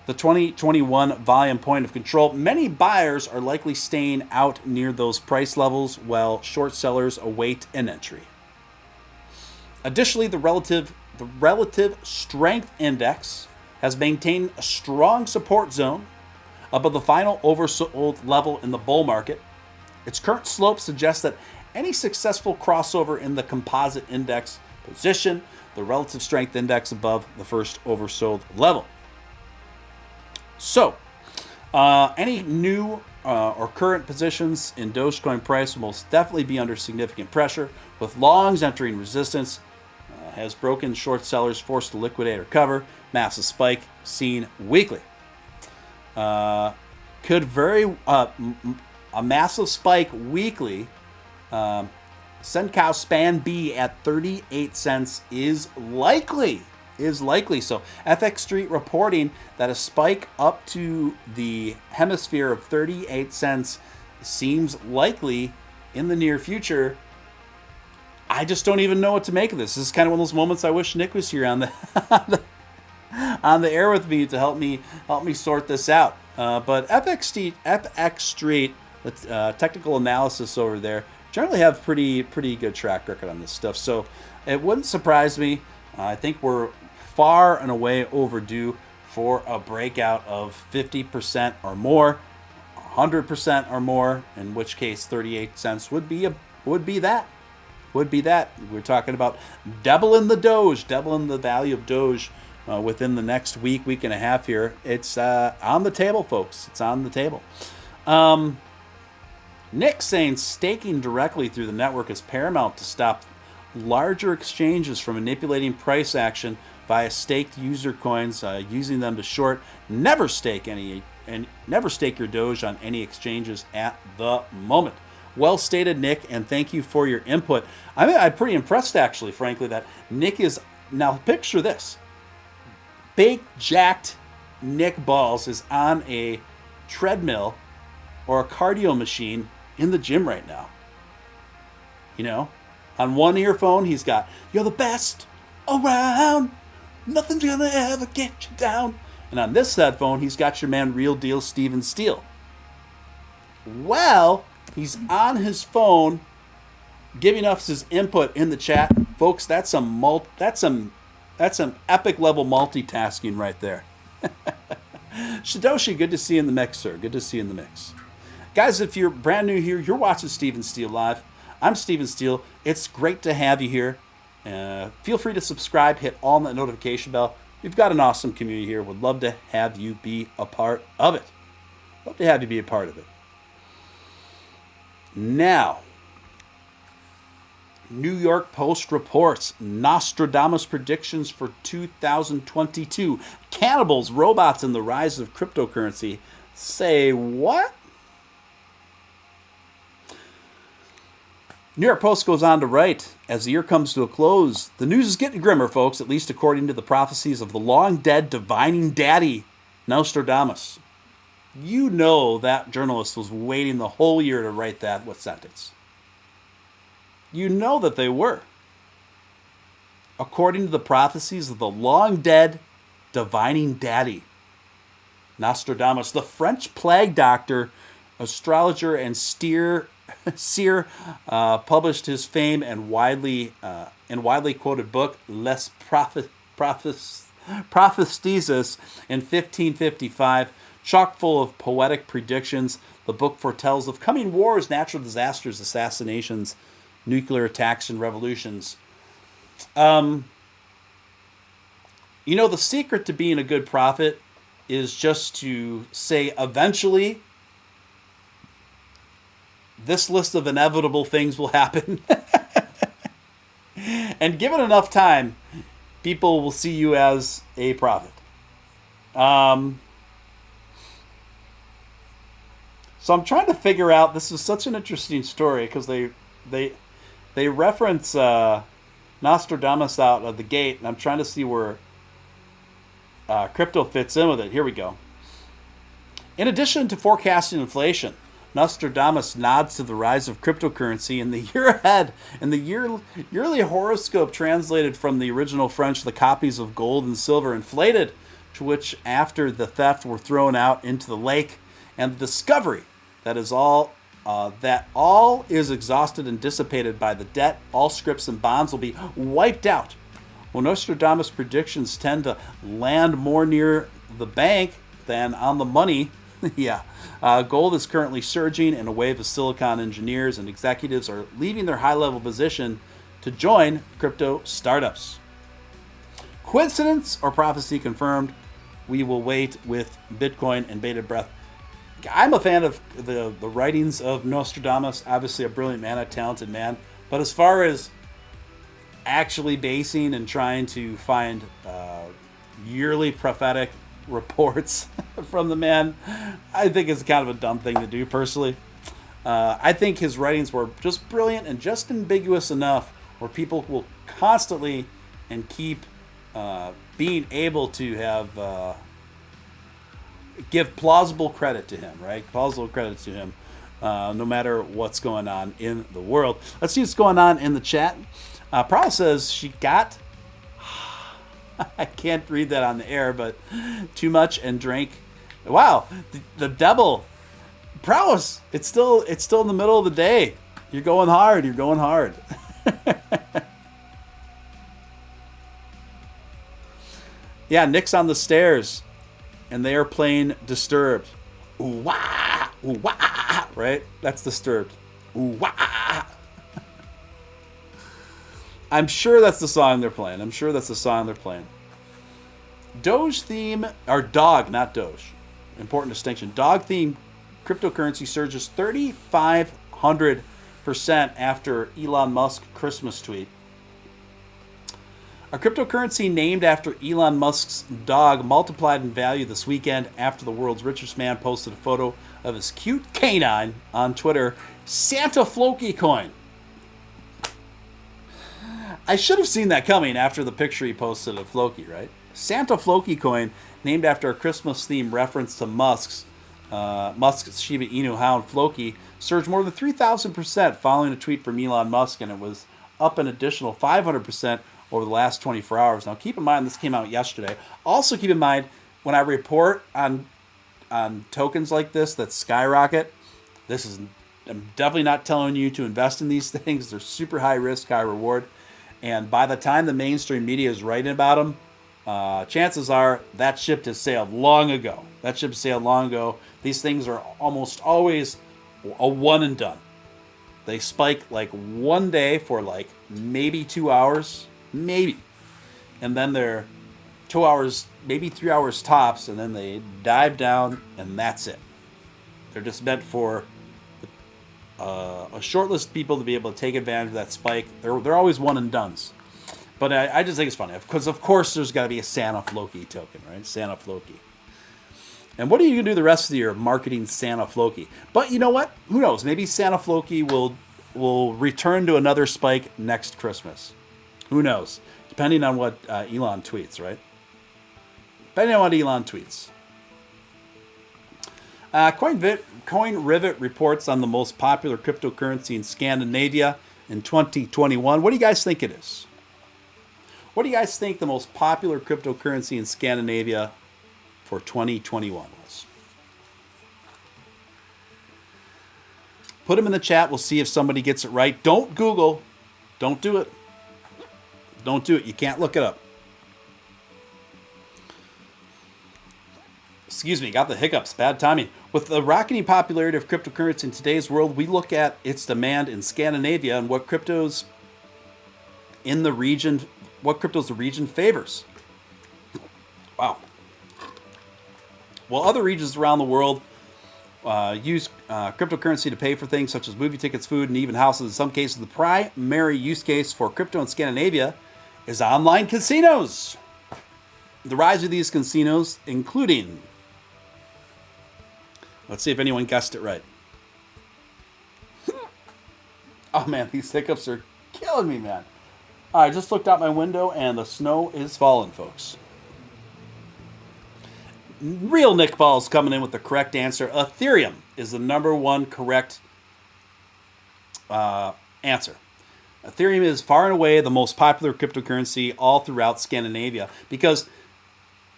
The 2021 volume point of control. Many buyers are likely staying out near those price levels while short sellers await an entry. Additionally, the relative strength index has maintained a strong support zone above the final oversold level in the bull market. Its current slope suggests that any successful crossover in the composite index position the relative strength index above the first oversold level. So, any new or current positions in Dogecoin price will most definitely be under significant pressure, with longs entering resistance, has broken short sellers forced to liquidate or cover, massive spike seen weekly. A massive spike weekly. Senkow span B at 38 cents is likely. So FX Street reporting that a spike up to the hemisphere of 38 cents seems likely in the near future. I just don't even know what to make of this. This is kind of one of those moments I wish Nick was here on the on the air with me to help me sort this out. But FX Street, technical analysis over there, generally have pretty good track record on this stuff. So it wouldn't surprise me. I think we're far and away overdue for a breakout of 50% or more, 100% or more, in which case 38 cents would be that. We're talking about doubling the value of Doge within the next week and a half here. It's on the table, folks. It's on the table. Nick saying staking directly through the network is paramount to stop larger exchanges from manipulating price action via staked user coins, using them to short. Never stake your Doge on any exchanges at the moment. Well stated, Nick, and thank you for your input. I'm pretty impressed, actually, frankly, that Nick is now. Picture this: big jacked Nick Balls is on a treadmill or a cardio machine in the gym right now. You know, on one earphone he's got "You're the best around. Nothing's gonna ever get you down." And on this headphone, he's got your man, Real Deal Steele. Well, he's on his phone, giving us his input in the chat, folks. That's some epic level multitasking right there. Shidoshi, good to see you in the mix, sir. Good to see you in the mix, guys. If you're brand new here, you're watching Steven Steele Live. I'm Steven Steele. It's great to have you here. Feel free to subscribe, hit all that notification bell. We've got an awesome community here. Would love to have you be a part of it. Now, New York Post reports Nostradamus predictions for 2022. Cannibals, robots, and the rise of cryptocurrency. Say what? New York Post goes on to write, as the year comes to a close, the news is getting grimmer, folks, at least according to the prophecies of the long-dead divining daddy Nostradamus. You know that journalist was waiting the whole year to write that with sentence. You know that they were. According to the prophecies of the long-dead divining daddy, Nostradamus, the French plague doctor, astrologer, and seer, published his fame and widely quoted book Les Prophéties in 1555, chock full of poetic predictions. The book foretells of coming wars, natural disasters, assassinations, nuclear attacks, and revolutions. The secret to being a good prophet is just to say, eventually, this list of inevitable things will happen. And given enough time, people will see you as a prophet. So I'm trying to figure out, this is such an interesting story because they reference Nostradamus out of the gate, and I'm trying to see where crypto fits in with it. Here we go. In addition to forecasting inflation, Nostradamus nods to the rise of cryptocurrency in the year ahead. In the yearly horoscope translated from the original French, the copies of gold and silver inflated, to which after the theft were thrown out into the lake, and the discovery that all is exhausted and dissipated by the debt, all scripts and bonds will be wiped out. Well, Nostradamus' predictions tend to land more near the bank than on the money. Yeah. Gold is currently surging, and a wave of Silicon engineers and executives are leaving their high-level position to join crypto startups. Coincidence or prophecy confirmed? We will wait with Bitcoin and bated breath. I'm a fan of the writings of Nostradamus. Obviously a brilliant man, a talented man. But as far as actually basing and trying to find yearly prophetic reports from the man, I think it's kind of a dumb thing to do personally. I think his writings were just brilliant and just ambiguous enough where people will constantly and keep being able to have give plausible credit to him, right? Plausible credit to him, no matter what's going on in the world. Let's see what's going on in the chat. Prowl says she got, I can't read that on the air, but too much and drank. Wow, the devil. Prowess, it's still in the middle of the day. You're going hard. You're going hard. Yeah, Nick's on the stairs, and they are playing Disturbed. Ooh wah, ooh wah, right? That's Disturbed. Ooh wah. I'm sure that's the song they're playing. Doge theme, or Dog, not Doge. Important distinction. Dog theme cryptocurrency surges 3,500% after Elon Musk Christmas tweet. A cryptocurrency named after Elon Musk's dog multiplied in value this weekend after the world's richest man posted a photo of his cute canine on Twitter, Santa Floki coin. I should have seen that coming after the picture he posted of Floki, right? Santa Floki coin, named after a Christmas-themed reference to Musk's Shiba Inu hound Floki, surged more than 3,000% following a tweet from Elon Musk, and it was up an additional 500% over the last 24 hours. Now, keep in mind, this came out yesterday. Also, keep in mind, when I report on tokens like this that skyrocket, I'm definitely not telling you to invest in these things. They're super high risk, high reward. And by the time the mainstream media is writing about them, chances are that ship has sailed long ago. These things are almost always a one and done. They spike like one day for like maybe 2 hours, maybe. And then they're 2 hours, maybe 3 hours tops, and then they dive down, and that's it. They're just meant for a short list of people to be able to take advantage of that spike. They're always one and dones. But I just think it's funny because, of course, there's got to be a Santa Floki token, right? Santa Floki. And what are you going to do the rest of the year marketing Santa Floki? But you know what? Who knows? Maybe Santa Floki will return to another spike next Christmas. Who knows? Depending on what Elon tweets, right? Depending on what Elon tweets. Coin Rivet reports on the most popular cryptocurrency in Scandinavia in 2021. What do you guys think it is? What do you guys think the most popular cryptocurrency in Scandinavia for 2021 was? Put them in the chat. We'll see if somebody gets it right. Don't Google. Don't do it. Don't do it. You can't look it up. Excuse me, got the hiccups. Bad timing. With the rocketing popularity of cryptocurrency in today's world, we look at its demand in Scandinavia and what cryptos the region favors. Wow. While other regions around the world use cryptocurrency to pay for things such as movie tickets, food, and even houses, in some cases, the primary use case for crypto in Scandinavia is online casinos. The rise of these casinos, including... Let's see if anyone guessed it right. Oh man, these hiccups are killing me, man. I just looked out my window and the snow is falling, folks. Real Nick Ball's coming in with the correct answer. Ethereum is the number one correct answer. Ethereum is far and away the most popular cryptocurrency all throughout Scandinavia because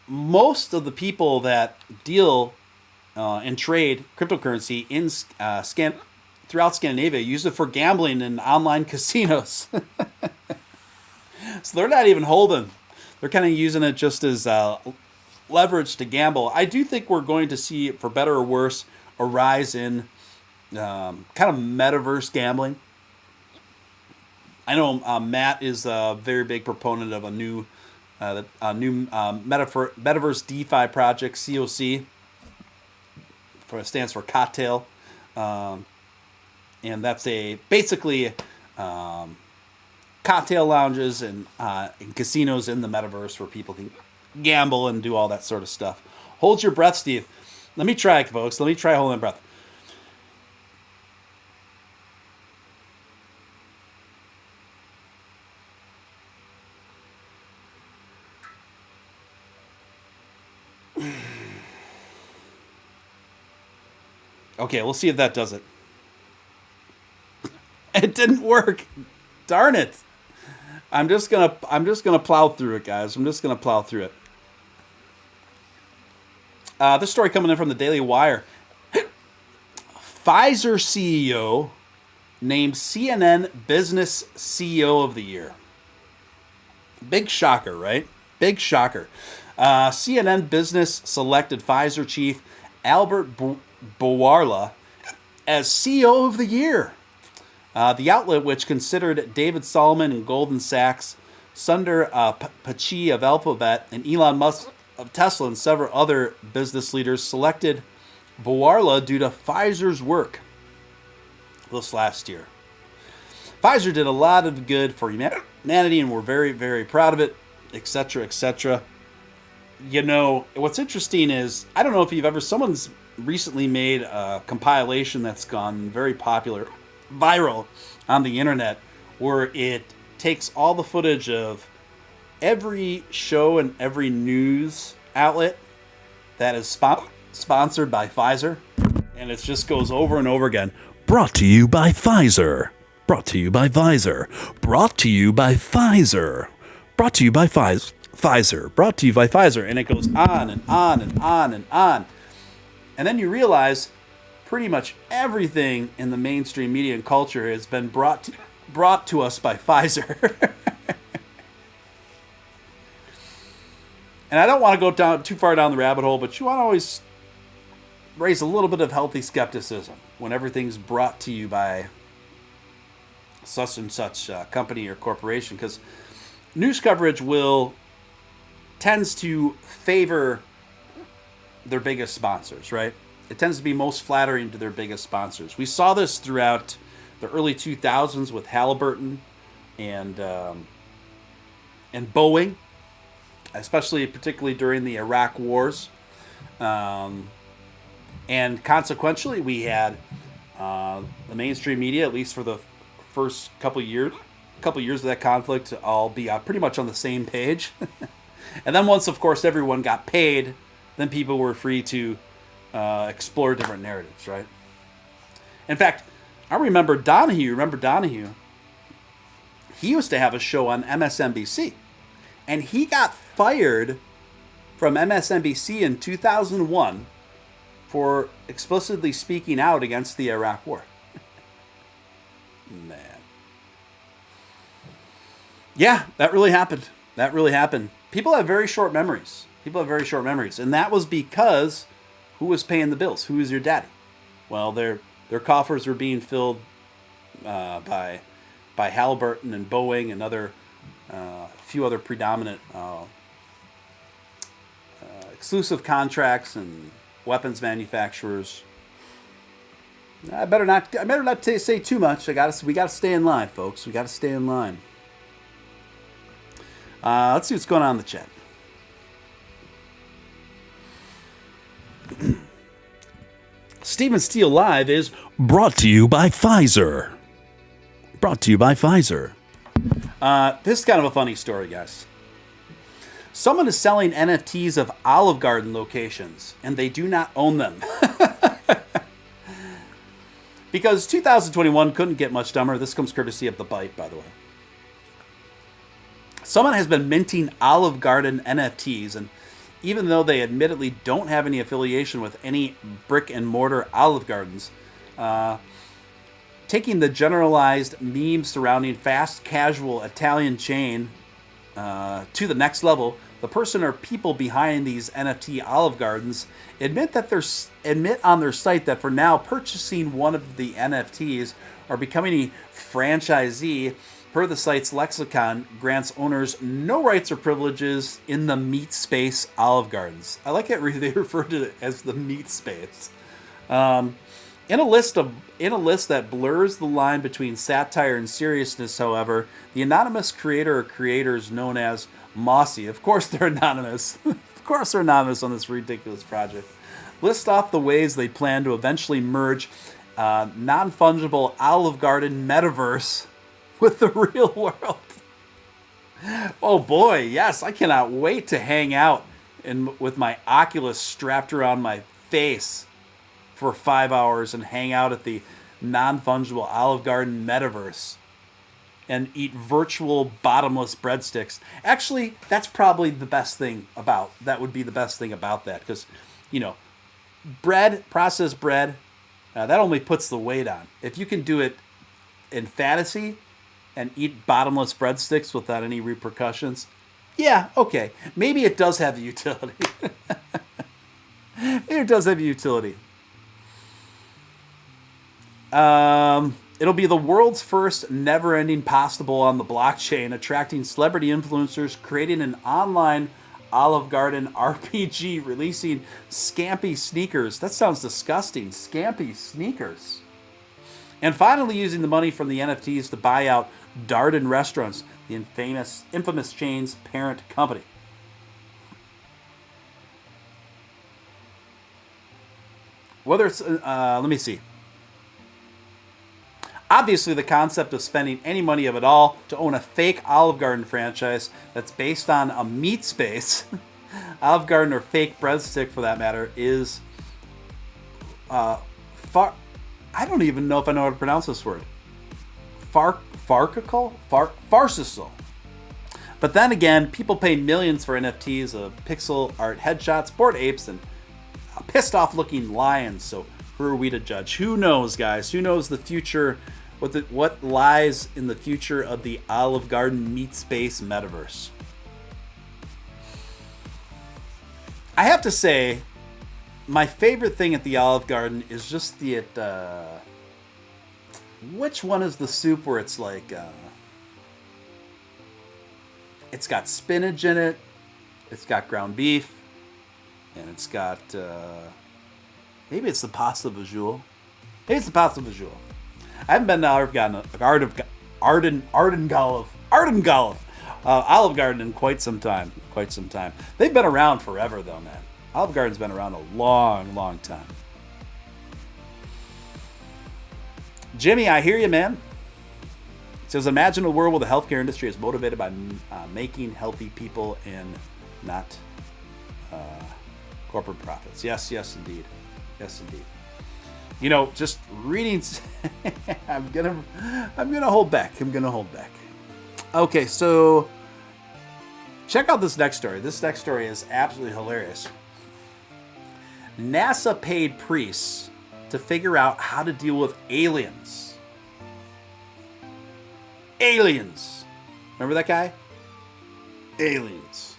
most of the people that deal and trade cryptocurrency in throughout Scandinavia use it for gambling in online casinos. So they're not even holding. They're kind of using it just as leverage to gamble. I do think we're going to see, for better or worse, a rise in kind of metaverse gambling. I know Matt is a very big proponent of a new metaverse DeFi project, COC. Stands for cocktail, and that's basically cocktail lounges and casinos in the metaverse where people can gamble and do all that sort of stuff. Hold your breath, Steve. Let me try it, folks. Let me try holding my breath. Okay, we'll see if that does it. It didn't work. Darn it. I'm just gonna plow through it, guys. I'm just gonna plow through it. This story coming in from the Daily Wire. Pfizer CEO named CNN Business CEO of the Year. Big shocker, right? Big shocker. CNN Business selected Pfizer chief Albert Bourla as CEO of the year. The outlet, which considered David Solomon and Goldman Sachs, Sundar Pichai of Alphabet, and Elon Musk of Tesla, and several other business leaders, selected Bourla due to Pfizer's work this last year. Pfizer did a lot of good for humanity, and we're very, very proud of it, etc., etc. You know, what's interesting is, I don't know if someone's recently made a compilation that's gone very popular, viral on the internet, where it takes all the footage of every show and every news outlet that is sponsored by Pfizer, and it just goes over and over again. Brought to you by Pfizer. Brought to you by Pfizer. Brought to you by Pfizer. Brought to you by Pfizer. Brought to you by Pfizer. And it goes on and on and on and on. And then you realize pretty much everything in the mainstream media and culture has been brought to us by Pfizer. And I don't want to go too far down the rabbit hole, but you want to always raise a little bit of healthy skepticism when everything's brought to you by such and such company or corporation, because news coverage tends to favor their biggest sponsors, right? It tends to be most flattering to their biggest sponsors. We saw this throughout the early 2000s with Halliburton and Boeing, particularly during the Iraq wars. And consequentially, we had the mainstream media, at least for the first couple years of that conflict, all be pretty much on the same page. And then once, of course, everyone got paid, then people were free to explore different narratives, right? In fact, I remember Donahue. Remember Donahue? He used to have a show on MSNBC, and he got fired from MSNBC in 2001 for explicitly speaking out against the Iraq War. Man. Yeah, that really happened. That really happened. People have very short memories. And that was because who was paying the bills? Who was your daddy? Well, their coffers were being filled by Halliburton and Boeing and a few other predominant exclusive contracts and weapons manufacturers. I better not say too much. We gotta stay in line, folks. We gotta stay in line. Let's see what's going on in the chat. Steven Steele Live is brought to you by Pfizer. This is kind of a funny story, guys. Someone is selling NFTs of Olive Garden locations, and they do not own them. Because 2021 couldn't get much dumber. This comes courtesy of The Bite, by the way. Someone has been minting Olive Garden NFTs, and even though they admittedly don't have any affiliation with any brick and mortar Olive Gardens, taking the generalized meme surrounding fast casual Italian chain to the next level, the person or people behind these NFT Olive Gardens admit on their site that for now purchasing one of the NFTs or becoming a franchisee, per the site's lexicon, grants owners no rights or privileges in the meat space Olive Gardens. I like that they refer to it as the meat space. In a list that blurs the line between satire and seriousness, however, the anonymous creator or creators known as Mossy, of course they're anonymous, on this ridiculous project, list off the ways they plan to eventually merge non-fungible Olive Garden metaverse with the real world. Oh boy, yes, I cannot wait to hang out with my Oculus strapped around my face for 5 hours and hang out at the non-fungible Olive Garden metaverse and eat virtual bottomless breadsticks. Actually, that's probably the best thing about that. Would be the best thing about that, because, processed bread, that only puts the weight on. If you can do it in fantasy and eat bottomless breadsticks without any repercussions, yeah, okay, maybe it does have a utility. It'll be the world's first never-ending possible on the blockchain, attracting celebrity influencers, creating an online Olive Garden RPG, releasing scampy sneakers. That sounds disgusting. Scampy sneakers. And finally using the money from the NFTs to buy out Darden Restaurants, the infamous chain's parent company. Whether it's, let me see. Obviously, the concept of spending any money of it all to own a fake Olive Garden franchise that's based on a meat space, Olive Garden or fake breadstick for that matter, is far. I don't even know if I know how to pronounce this word. Farcical. But then again, people pay millions for NFTs of pixel art headshots, bored apes, and pissed off looking lions. So who are we to judge? Who knows, guys? Who knows the future? What lies in the future of the Olive Garden meat space metaverse? I have to say, my favorite thing at the Olive Garden is just the which one is the soup where it's like it's got spinach in it, it's got ground beef, and it's got maybe it's the pasta visual. Maybe it's the pasta visual. I haven't been to Olive Garden in quite some time. They've been around forever, though, man. Olive Garden's been around a long, long time. Jimmy, I hear you, man. It says, imagine a world where the healthcare industry is motivated by making healthy people and not corporate profits. Yes, indeed. Yes, indeed. You know, just reading, I'm gonna hold back. I'm gonna hold back. Okay, so check out this next story. This next story is absolutely hilarious. NASA paid priests to figure out how to deal with aliens. Aliens. Remember that guy? Aliens.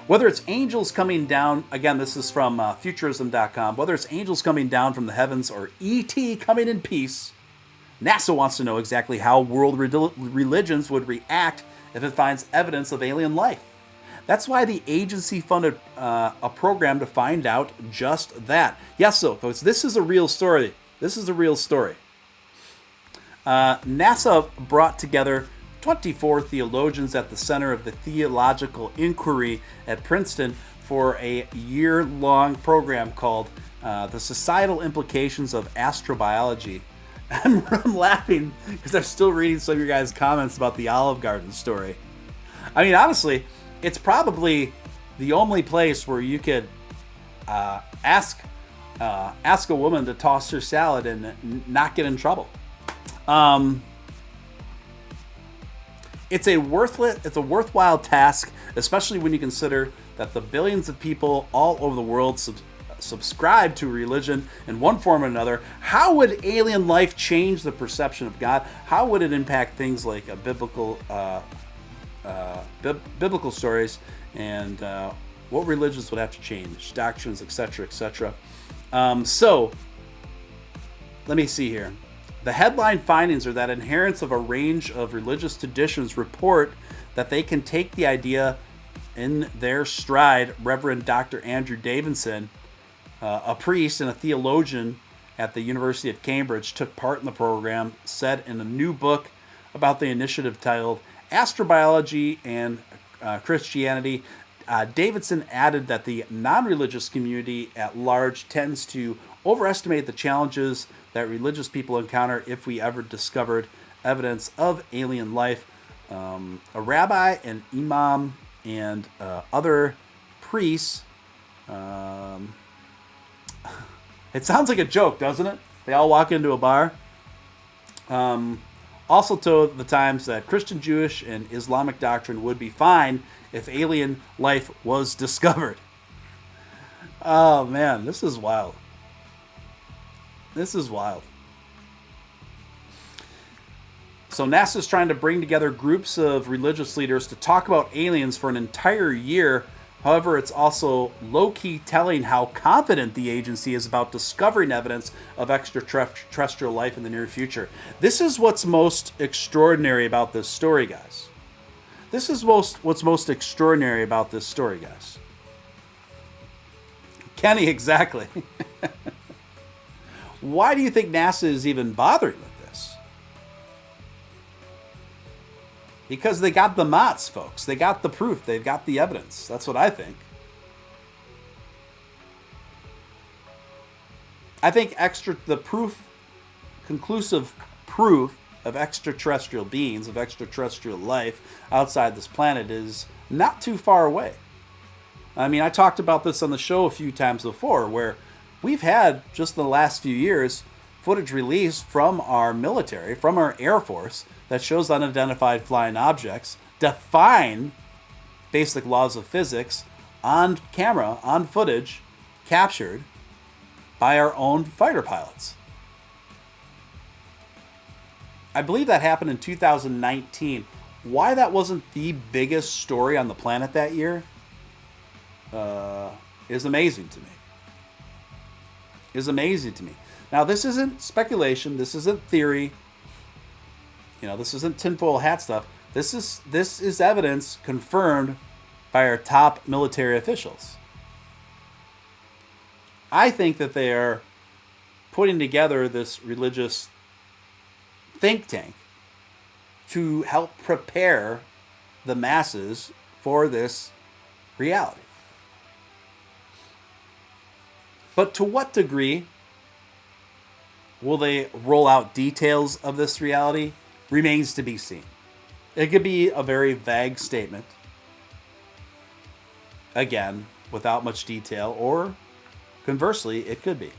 Whether it's angels coming down, again, this is from futurism.com, whether it's angels coming down from the heavens or ET coming in peace, NASA wants to know exactly how world religions would react if it finds evidence of alien life. That's why the agency funded a program to find out just that. Yes, so folks, this is a real story. This is a real story. NASA brought together 24 theologians at the Center of the Theological Inquiry at Princeton for a year-long program called The Societal Implications of Astrobiology. I'm laughing because I'm still reading some of your guys' comments about the Olive Garden story. I mean, honestly, it's probably the only place where you could ask a woman to toss her salad and not get in trouble. It's a worthwhile task, especially when you consider that the billions of people all over the world subscribe to religion in one form or another. How would alien life change the perception of God? How would it impact things like biblical stories, and what religions would have to change, doctrines, etc., etc. So, let me see here. The headline findings are that adherents of a range of religious traditions report that they can take the idea in their stride. Reverend Dr. Andrew Davidson, a priest and a theologian at the University of Cambridge, took part in the program, said in a new book about the initiative titled Astrobiology and Christianity. Davidson added that the non-religious community at large tends to overestimate the challenges that religious people encounter if we ever discovered evidence of alien life. A rabbi, an imam, and other priests. It sounds like a joke, doesn't it? They all walk into a bar. Also told the Times that Christian, Jewish, and Islamic doctrine would be fine if alien life was discovered. Oh man, this is wild. This is wild. So NASA's trying to bring together groups of religious leaders to talk about aliens for an entire year. However, it's also low-key telling how confident the agency is about discovering evidence of extraterrestrial life in the near future. This is what's most extraordinary about this story, guys. This is what's most extraordinary about this story, guys. Kenny, exactly. Why do you think NASA is even bothering with this? Because they got the mots, folks. They got the proof. They've got the evidence. That's what I think. I think conclusive proof of extraterrestrial beings, of extraterrestrial life outside this planet is not too far away. I mean, I talked about this on the show a few times before, where we've had, just in the last few years, footage released from our military, from our Air Force, that shows unidentified flying objects defying basic laws of physics on camera, on footage, captured by our own fighter pilots. I believe that happened in 2019. Why that wasn't the biggest story on the planet that year is amazing to me. Is amazing to me. Now, this isn't speculation. This isn't theory. You know, this isn't tinfoil hat stuff. This is evidence confirmed by our top military officials. I think that they are putting together this religious think tank to help prepare the masses for this reality. But to what degree will they roll out details of this reality remains to be seen. It could be a very vague statement, again, without much detail, or Conversely, it could be.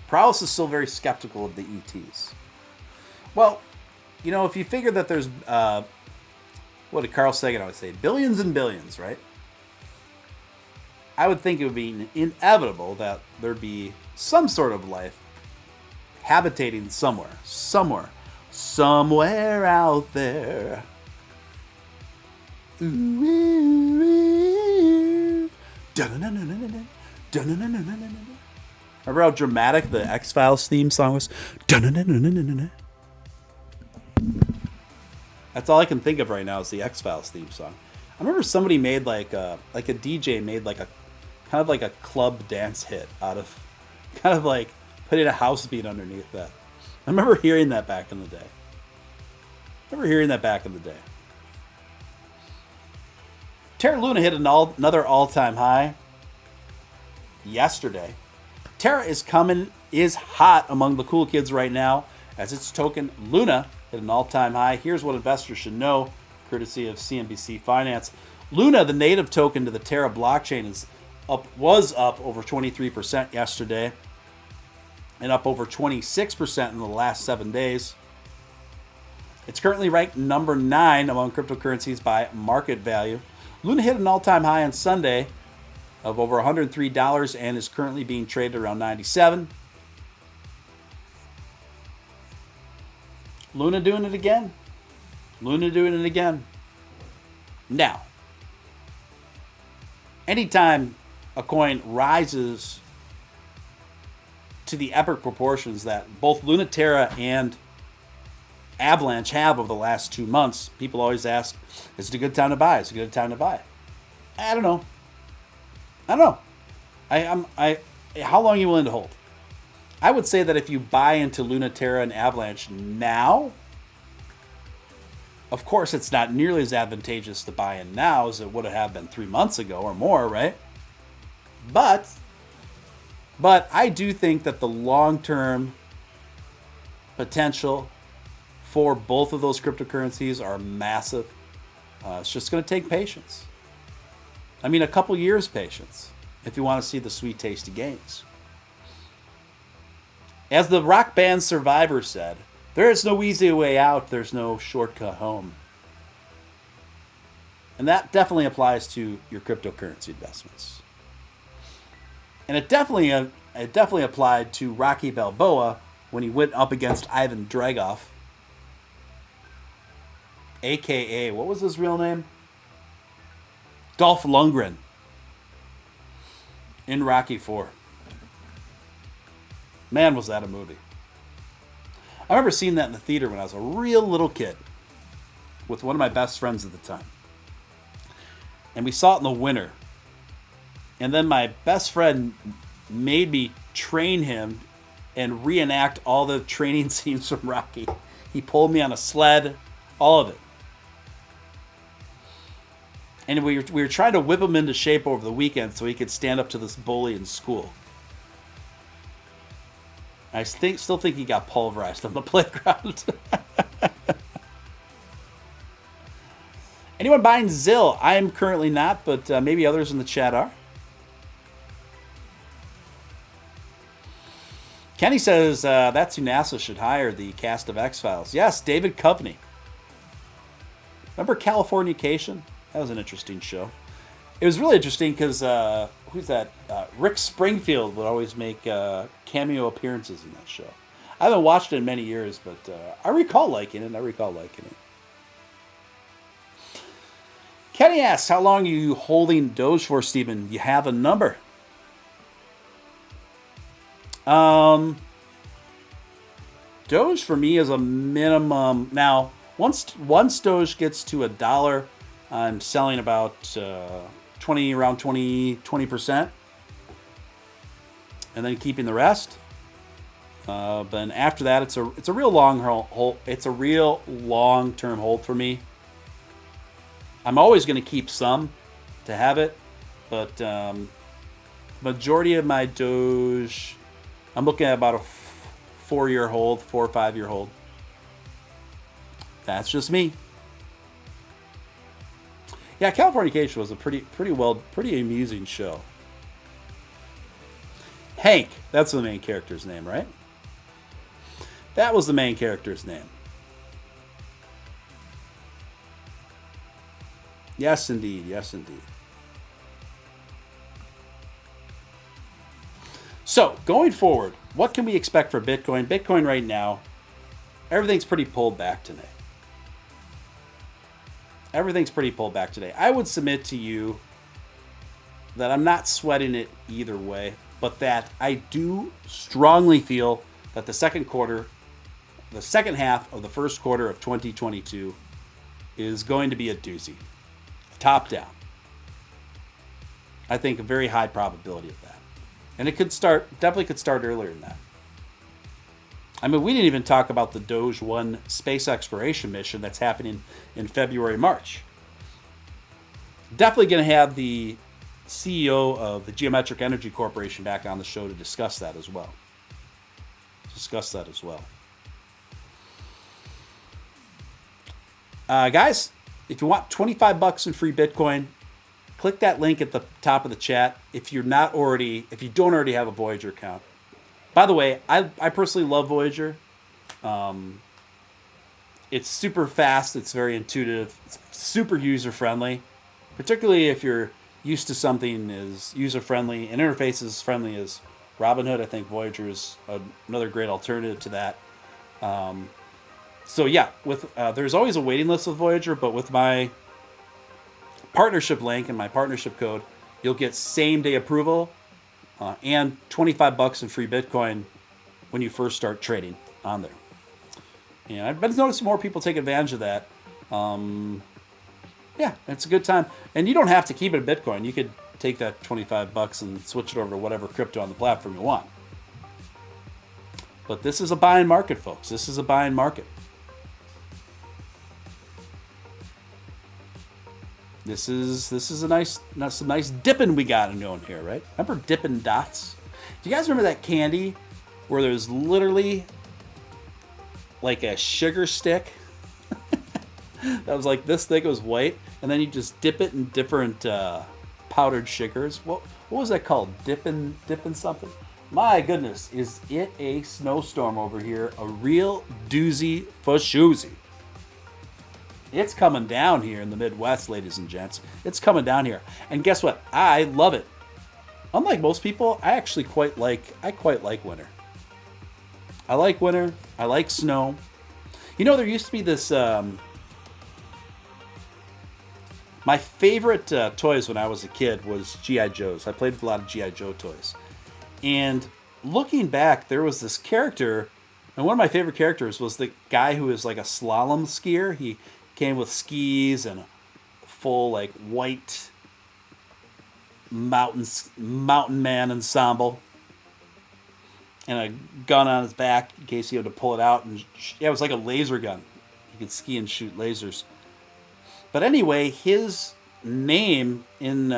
Prowess is still very skeptical of the ETs. Well, you know, if you figure that there's, what did Carl Sagan always say? Billions and billions, right? I would think it would be inevitable that there'd be some sort of life habitating somewhere out there. Ooh, ooh, ooh. Dun-dun-dun-dun-dun-dun. Dun-dun-dun-dun-dun-dun. Remember how dramatic the X-Files theme song was? Dun-dun-dun-dun-dun-dun. That's all I can think of right now is the X-Files theme song. I remember somebody made like a DJ made like a kind of like a club dance hit out of kind of like putting a house beat underneath that. I remember hearing that back in the day. Terra Luna hit another all-time high yesterday. Terra is hot among the cool kids right now as its token Luna hit an all-time high. Here's what investors should know, courtesy of CNBC Finance. Luna, the native token to the Terra blockchain, was up over 23% yesterday and up over 26% in the last 7 days. It's currently ranked number 9 among cryptocurrencies by market value. Luna hit an all-time high on Sunday of over $103 and is currently being traded around 97. Luna doing it again. Now, anytime a coin rises to the epic proportions that both Luna, Terra, and Avalanche have over the last 2 months, people always ask, is it a good time to buy? I don't know. How long are you willing to hold? I would say that if you buy into Luna, Terra, and Avalanche now, of course it's not nearly as advantageous to buy in now as it would have been 3 months ago or more, right? But I do think that the long-term potential for both of those cryptocurrencies are massive. It's just going to take patience. I mean, a couple years patience if you want to see the sweet, tasty gains. As the rock band Survivor said, there is no easy way out, there's no shortcut home. And that definitely applies to your cryptocurrency investments. And it definitely applied to Rocky Balboa when he went up against Ivan Dragoff, a.k.a. what was his real name? Dolph Lundgren in Rocky IV. Man, was that a movie. I remember seeing that in the theater when I was a real little kid with one of my best friends at the time. And we saw it in the winter. And then my best friend made me train him and reenact all the training scenes from Rocky. He pulled me on a sled, all of it. And we were trying to whip him into shape over the weekend so he could stand up to this bully in school. I still think he got pulverized on the playground. Anyone buying Zill? I am currently not, but maybe others in the chat are. Kenny says that's who NASA should hire, the cast of X-Files. Yes, David Coveney. Remember Californication? That was an interesting show. It was really interesting because, who's that? Rick Springfield would always make cameo appearances in that show. I haven't watched it in many years, but I recall liking it. Kenny asks, how long are you holding Doge for, Stephen? You have a number. Doge for me is a minimum. Now, once Doge gets to $1, I'm selling about around 20%, and then keeping the rest. But after that, it's a real long hold. It's a real long-term hold for me. I'm always going to keep some to have it, but majority of my Doge, I'm looking at about a 4 or 5 year hold. That's just me. Yeah, Californication was a pretty amusing show. Hank, that's the main character's name, right? That was the main character's name. Yes, indeed. Yes, indeed. So, going forward, what can we expect for Bitcoin? Bitcoin right now, everything's pretty pulled back today. Everything's pretty pulled back today. I would submit to you that I'm not sweating it either way, but that I do strongly feel that the second half of the first quarter of 2022 is going to be a doozy. Top down. I think a very high probability of that. And it definitely could start earlier than that. I mean, we didn't even talk about the Doge 1 space exploration mission that's happening in February, March. Definitely going to have the CEO of the Geometric Energy Corporation back on the show to discuss that as well. Guys, if you want 25 bucks in free Bitcoin, click that link at the top of the chat if you don't already have a Voyager account. By the way, I personally love Voyager. It's super fast. It's very intuitive. It's super user-friendly, particularly if you're used to something as user-friendly and interface as friendly as Robinhood. I think Voyager is another great alternative to that. So yeah, there's always a waiting list with Voyager, but with my partnership link and my partnership code, you'll get same-day approval and 25 bucks in free Bitcoin when you first start trading on there. And I've been noticing more people take advantage of that. Yeah, it's a good time. And you don't have to keep it in Bitcoin. You could take that 25 bucks and switch it over to whatever crypto on the platform you want. But this is a buying market, folks. This is a buying market. This is some nice dipping we got going here, right? Remember Dippin' Dots? Do you guys remember that candy where there's literally like a sugar stick that was like this thick, it was white, and then you just dip it in different powdered sugars? What was that called? Dippin' something? My goodness, is it a snowstorm over here? A real doozy for shoozy. It's coming down here in the Midwest, ladies and gents. It's coming down here. And guess what? I love it. Unlike most people, I actually quite like winter. I like winter. I like snow. You know, there used to be this... my favorite toys when I was a kid was G.I. Joes. I played with a lot of G.I. Joe toys. And looking back, there was this character, and one of my favorite characters was the guy who was like a slalom skier. He came with skis and a full like white mountain man ensemble and a gun on his back in case he had to pull it out. And yeah, it was like a laser gun. He could ski and shoot lasers. But anyway, his name in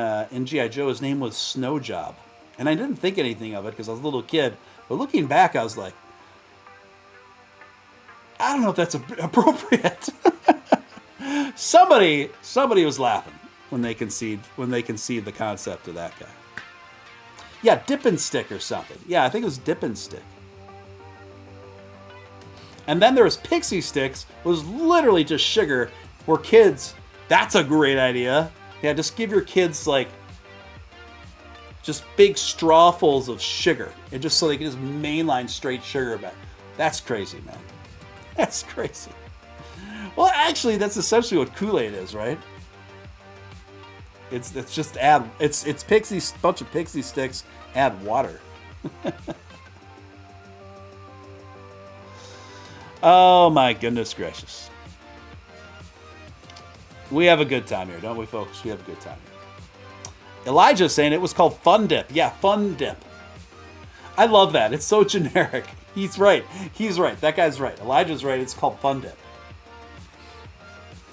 G.I. Joe, his name was Snow Job. And I didn't think anything of it because I was a little kid. But looking back, I was like, I don't know if that's appropriate. Somebody was laughing when they conceived the concept of that guy. Yeah, Dippin' Stick or something. Yeah, I think it was Dippin' Stick. And then there was Pixie Sticks, it was literally just sugar, where kids, that's a great idea. Yeah, just give your kids like just big strawfuls of sugar, and just so they can just mainline straight sugar back. That's crazy, man. That's crazy. Well, actually, that's essentially what Kool-Aid is, right? It's just it's Pixie, bunch of Pixie Sticks, add water. Oh my goodness gracious. We have a good time here, don't we, folks? We have a good time here. Elijah's saying it was called Fun Dip. Yeah, Fun Dip. I love that. It's so generic. He's right. That guy's right. Elijah's right. It's called Fun Dip.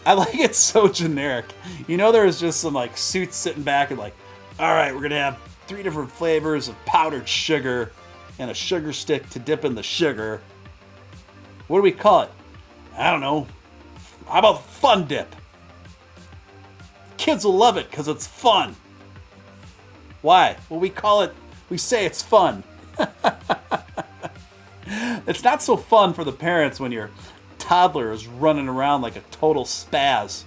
I like it so generic. You know, there's just some like suits sitting back and like, all right, we're going to have 3 different flavors of powdered sugar and a sugar stick to dip in the sugar. What do we call it? I don't know. How about Fun Dip? kids will love it because it's fun. Why? Well, we say it's fun. It's not so fun for the parents when your toddler is running around like a total spaz.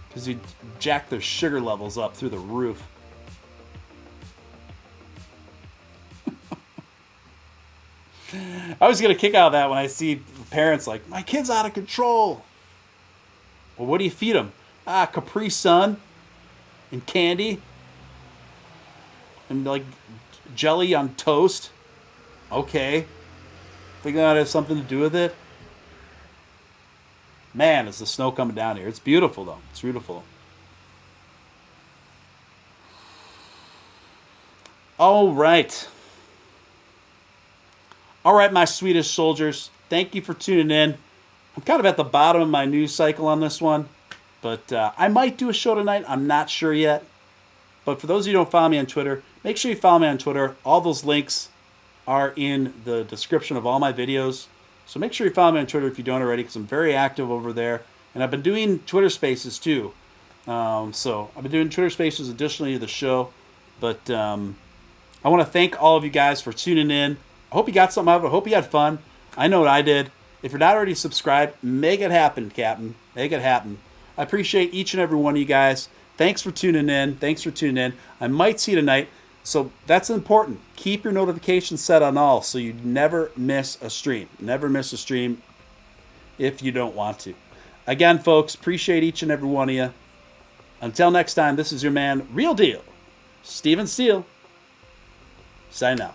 Because you jack their sugar levels up through the roof. I always get a kick out of that when I see parents like, my kid's out of control. Well, what do you feed them? Capri Sun and candy and like jelly on toast. Okay. Think that has something to do with it? Man, is the snow coming down here. It's beautiful, though. It's beautiful. All right. All right, my Swedish soldiers. Thank you for tuning in. I'm kind of at the bottom of my news cycle on this one. But I might do a show tonight. I'm not sure yet. But for those of you who don't follow me on Twitter, make sure you follow me on Twitter. All those links are in the description of all my videos. So make sure you follow me on Twitter if you don't already, because I'm very active over there. And I've been doing Twitter Spaces too. So I've been doing Twitter Spaces additionally to the show. But I want to thank all of you guys for tuning in. I hope you got something out of it. I hope you had fun. I know what I did. If you're not already subscribed, make it happen, Captain. Make it happen. I appreciate each and every one of you guys. Thanks for tuning in. Thanks for tuning in. I might see you tonight. So that's important. Keep your notifications set on all so you never miss a stream. Never miss a stream if you don't want to. Again, folks, appreciate each and every one of you. Until next time, this is your man, Real Deal, Steven Steele. Sign out.